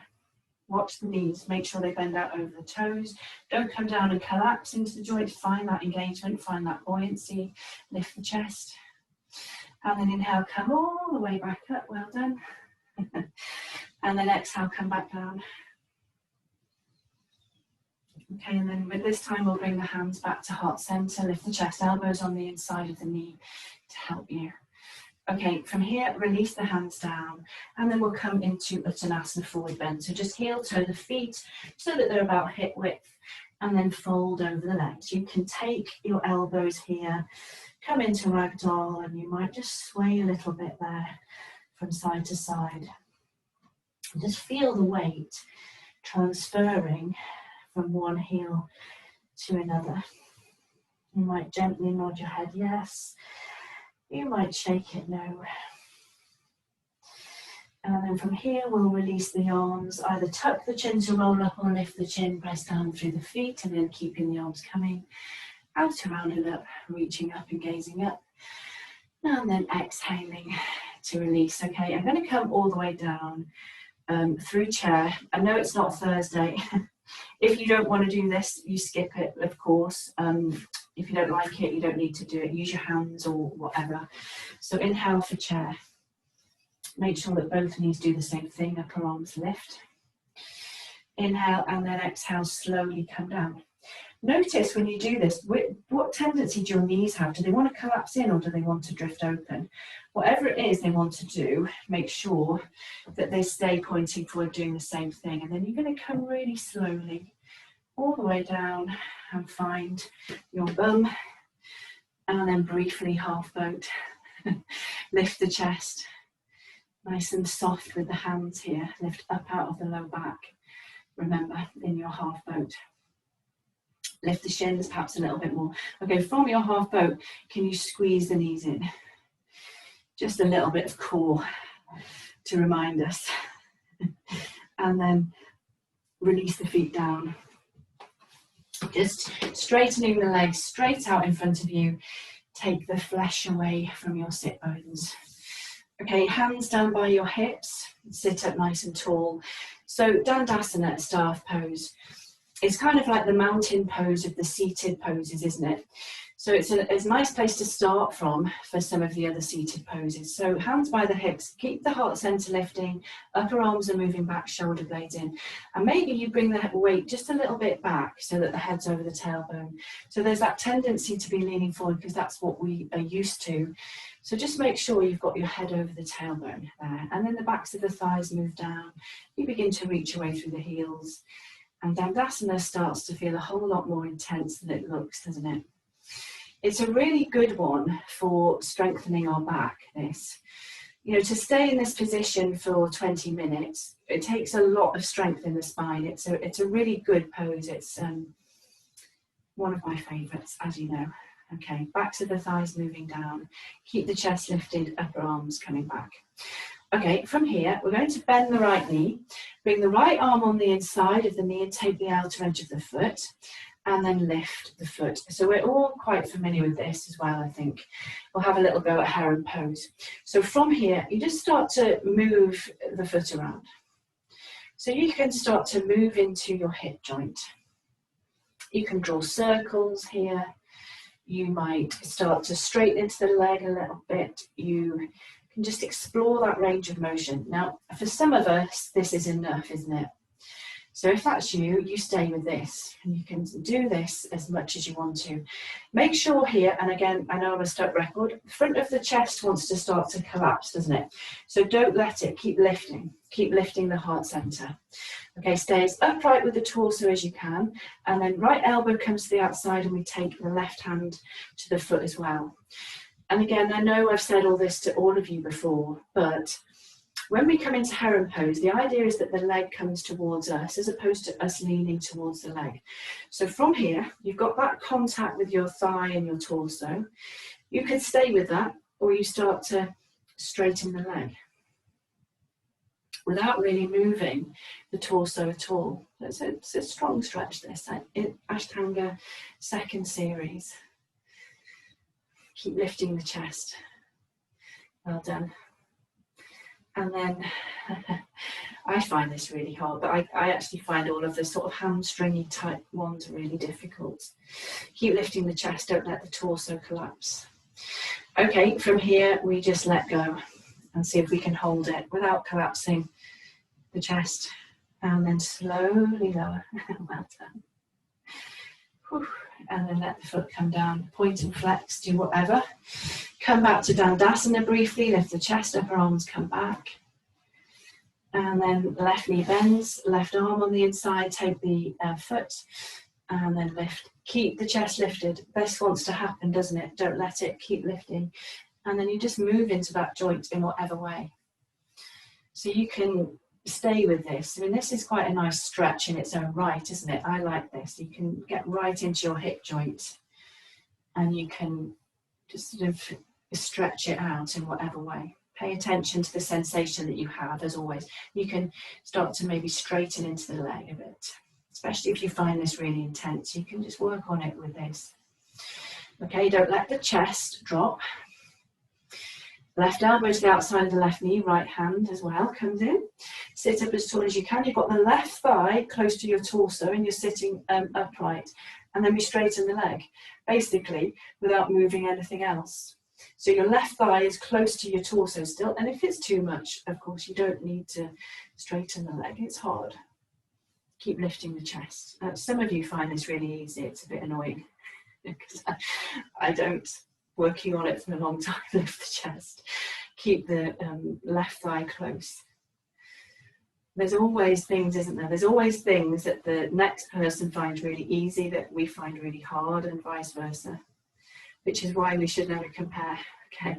Watch the knees, make sure they bend out over the toes. Don't come down and collapse into the joint. Find that engagement, find that buoyancy, lift the chest. And then inhale, come all the way back up, well done. And then exhale, come back down. Okay, and then with this time, we'll bring the hands back to heart center, lift the chest, elbows on the inside of the knee to help you. Okay, from here, release the hands down, and then we'll come into Uttanasana, forward bend. So just heel toe the feet so that they're about hip width, and then fold over the legs. You can take your elbows here, come into ragdoll, and you might just sway a little bit there from side to side. Just feel the weight transferring from one heel to another. You might gently nod your head yes. You might shake it no. And then from here, we'll release the arms, either tuck the chin to roll up or lift the chin, press down through the feet, and then keeping the arms coming out, around and up, reaching up and gazing up. And then exhaling to release. Okay, I'm going to come all the way down through chair. I know it's not Thursday. If you don't want to do this, you skip it, of course. If you don't like it, you don't need to do it. Use your hands or whatever. So inhale for chair. Make sure that both knees do the same thing, upper arms lift. Inhale and then exhale, slowly come down. Notice when you do this, what tendency do your knees have? Do they want to collapse in or do they want to drift open? Whatever it is they want to do, make sure that they stay pointing forward, doing the same thing. And then you're going to come really slowly all the way down and find your bum. And then briefly half boat. Lift the chest. Nice and soft with the hands here. Lift up out of the low back. Remember, in your half boat. Lift the shins perhaps a little bit more. Okay, from your half boat, can you squeeze the knees in? Just a little bit of core to remind us. And then release the feet down. Just straightening the legs straight out in front of you. Take the flesh away from your sit bones. Okay, hands down by your hips. Sit up nice and tall. So Dandasana, staff pose. It's kind of like the mountain pose of the seated poses, isn't it? So it's a nice place to start from for some of the other seated poses. So hands by the hips, keep the heart center lifting, upper arms are moving back, shoulder blades in. And maybe you bring the weight just a little bit back so that the head's over the tailbone. So there's that tendency to be leaning forward because that's what we are used to. So just make sure you've got your head over the tailbone there. And then the backs of the thighs move down. You begin to reach your way through the heels. And Dandasana starts to feel a whole lot more intense than it looks, doesn't it? It's a really good one for strengthening our back, this. You know, to stay in this position for 20 minutes, it takes a lot of strength in the spine. It's a really good pose. It's one of my favourites, as you know. Okay, backs of the thighs moving down. Keep the chest lifted, upper arms coming back. Okay, from here, we're going to bend the right knee, bring the right arm on the inside of the knee and take the outer edge of the foot, and then lift the foot. So we're all quite familiar with this as well, I think. We'll have a little go at heron pose. So from here, you just start to move the foot around. So you can start to move into your hip joint. You can draw circles here. You might start to straighten into the leg a little bit. You can just explore that range of motion. Now, for some of us, this is enough, isn't it? So if that's you, you stay with this. And you can do this as much as you want to. Make sure here, and again, I know I'm a stuck record, the front of the chest wants to start to collapse, doesn't it? So don't let it, keep lifting the heart center. Okay, stay as upright with the torso as you can, and then right elbow comes to the outside and we take the left hand to the foot as well. And again, I know I've said all this to all of you before, but when we come into heron pose, the idea is that the leg comes towards us as opposed to us leaning towards the leg. So from here, you've got that contact with your thigh and your torso. You can stay with that, or you start to straighten the leg without really moving the torso at all. It's a strong stretch, this. Ashtanga, second series. Keep lifting the chest. Well done. And then I find this really hard, but I actually find all of the sort of hamstringy type ones really difficult. Keep lifting the chest, don't let the torso collapse. Okay, from here we just let go and see if we can hold it without collapsing the chest, and then slowly lower. Well done. Whew. And then let the foot come down, point and flex, do whatever. Come back to Dandasana briefly, lift the chest, upper arms come back. And then left knee bends, left arm on the inside, take the foot, and then lift. Keep the chest lifted. This wants to happen, doesn't it? Don't let it, keep lifting. And then you just move into that joint in whatever way. So you can stay with this. I mean, this is quite a nice stretch in its own right, isn't it? I like this. You can get right into your hip joint and you can just sort of stretch it out in whatever way. Pay attention to the sensation that you have, as always. You can start to maybe straighten into the leg a bit, especially if you find this really intense. You can just work on it with this. Okay, don't let the chest drop. Left elbow to the outside of the left knee, right hand as well comes in. Sit up as tall as you can. You've got the left thigh close to your torso and you're sitting upright. And then we straighten the leg, basically without moving anything else. So your left thigh is close to your torso still. And if it's too much, of course, you don't need to straighten the leg. It's hard. Keep lifting the chest. Some of you find this really easy. It's a bit annoying because I don't. Working on it for a long time, lift the chest. Keep the left thigh close. There's always things, isn't there? There's always things that the next person finds really easy that we find really hard and vice versa, which is why we should never compare. Okay,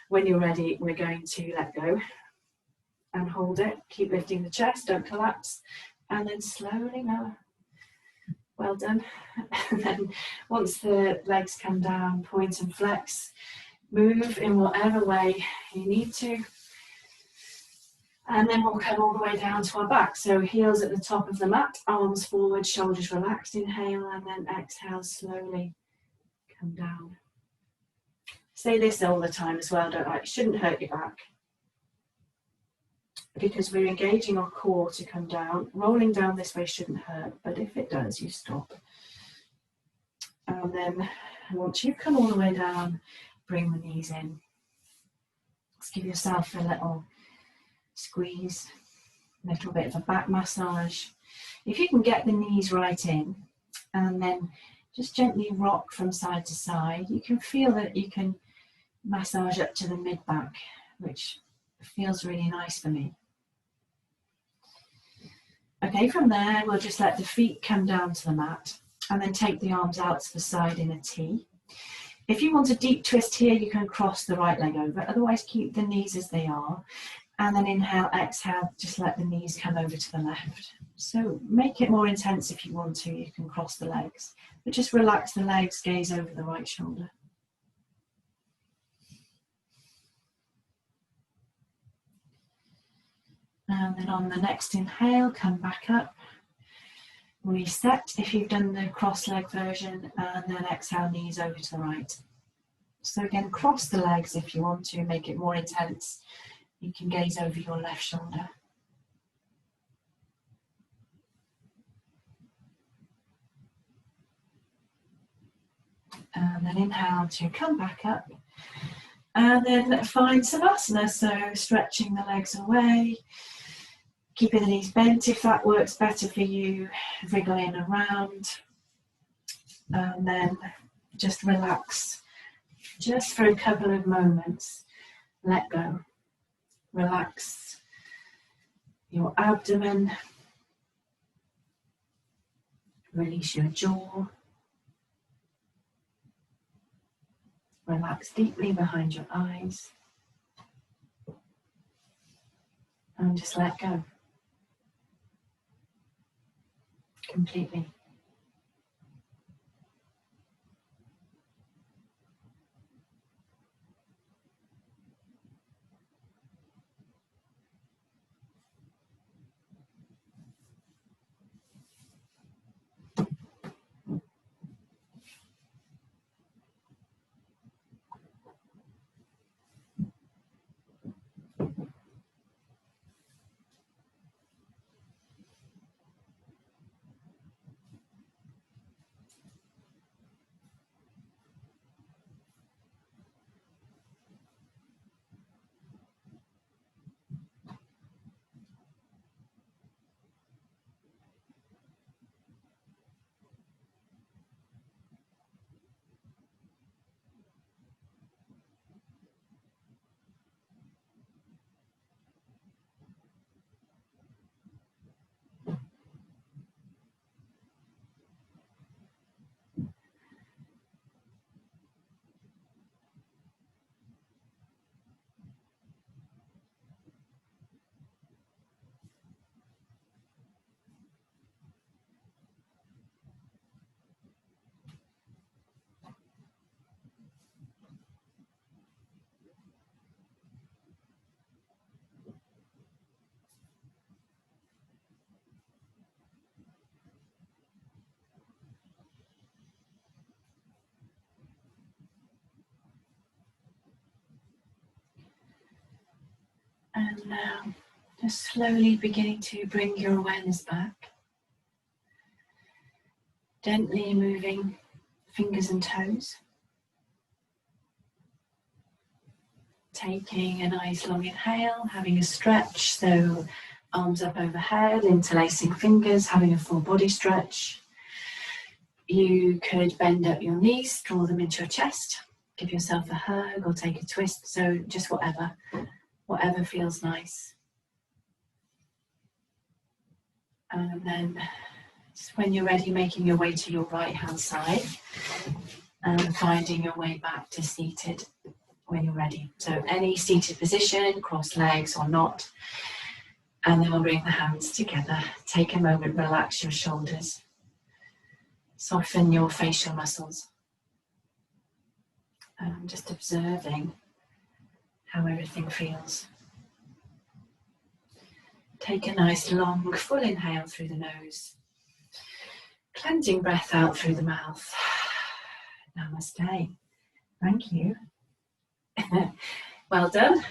when you're ready, we're going to let go and hold it. Keep lifting the chest, don't collapse, and then slowly lower. Well done. And then once the legs come down, point and flex. Move in whatever way you need to. And then we'll come all the way down to our back. So heels at the top of the mat, arms forward, shoulders relaxed. Inhale and then exhale, slowly come down. Say this all the time as well, don't I? It shouldn't hurt your back, because we're engaging our core to come down. Rolling down this way shouldn't hurt, but if it does, you stop. And then once you've come all the way down, bring the knees in. Let's give yourself a little squeeze, a little bit of a back massage. If you can get the knees right in, and then just gently rock from side to side, you can feel that you can massage up to the mid-back, which feels really nice for me. Okay, from there, we'll just let the feet come down to the mat and then take the arms out to the side in a T. If you want a deep twist here, you can cross the right leg over. Otherwise, keep the knees as they are. And then inhale, exhale, just let the knees come over to the left. So make it more intense if you want to. You can cross the legs. But just relax the legs, gaze over the right shoulder. And then on the next inhale, come back up. Reset if you've done the cross leg version, and then exhale, knees over to the right. So again, cross the legs if you want to, make it more intense. You can gaze over your left shoulder. And then inhale to come back up. And then find Savasana, so stretching the legs away. Keeping the knees bent if that works better for you, wriggling around, and then just relax, just for a couple of moments, let go. Relax your abdomen, release your jaw, relax deeply behind your eyes, and just let go. Completely. And now just slowly beginning to bring your awareness back. Gently moving fingers and toes. Taking a nice long inhale, having a stretch, so arms up overhead, interlacing fingers, having a full body stretch. You could bend up your knees, draw them into your chest, give yourself a hug or take a twist, so just whatever feels nice. And then just when you're ready, making your way to your right hand side and finding your way back to seated when you're ready. So any seated position, cross legs or not. And then we'll bring the hands together. Take a moment, relax your shoulders. Soften your facial muscles. Just observing how everything feels. Take a nice long full inhale through the nose. Cleansing breath out through the mouth. Namaste. Thank you. Well done.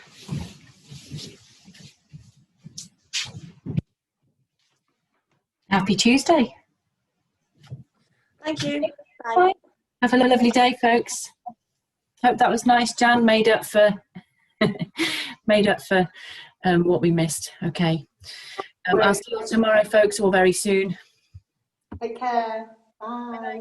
Happy Tuesday. Thank you. Bye. Bye. Have a lovely day, folks. Hope that was nice. Jan made up for what we missed. Okay. I'll see you tomorrow, folks, or very soon. Take care. Bye.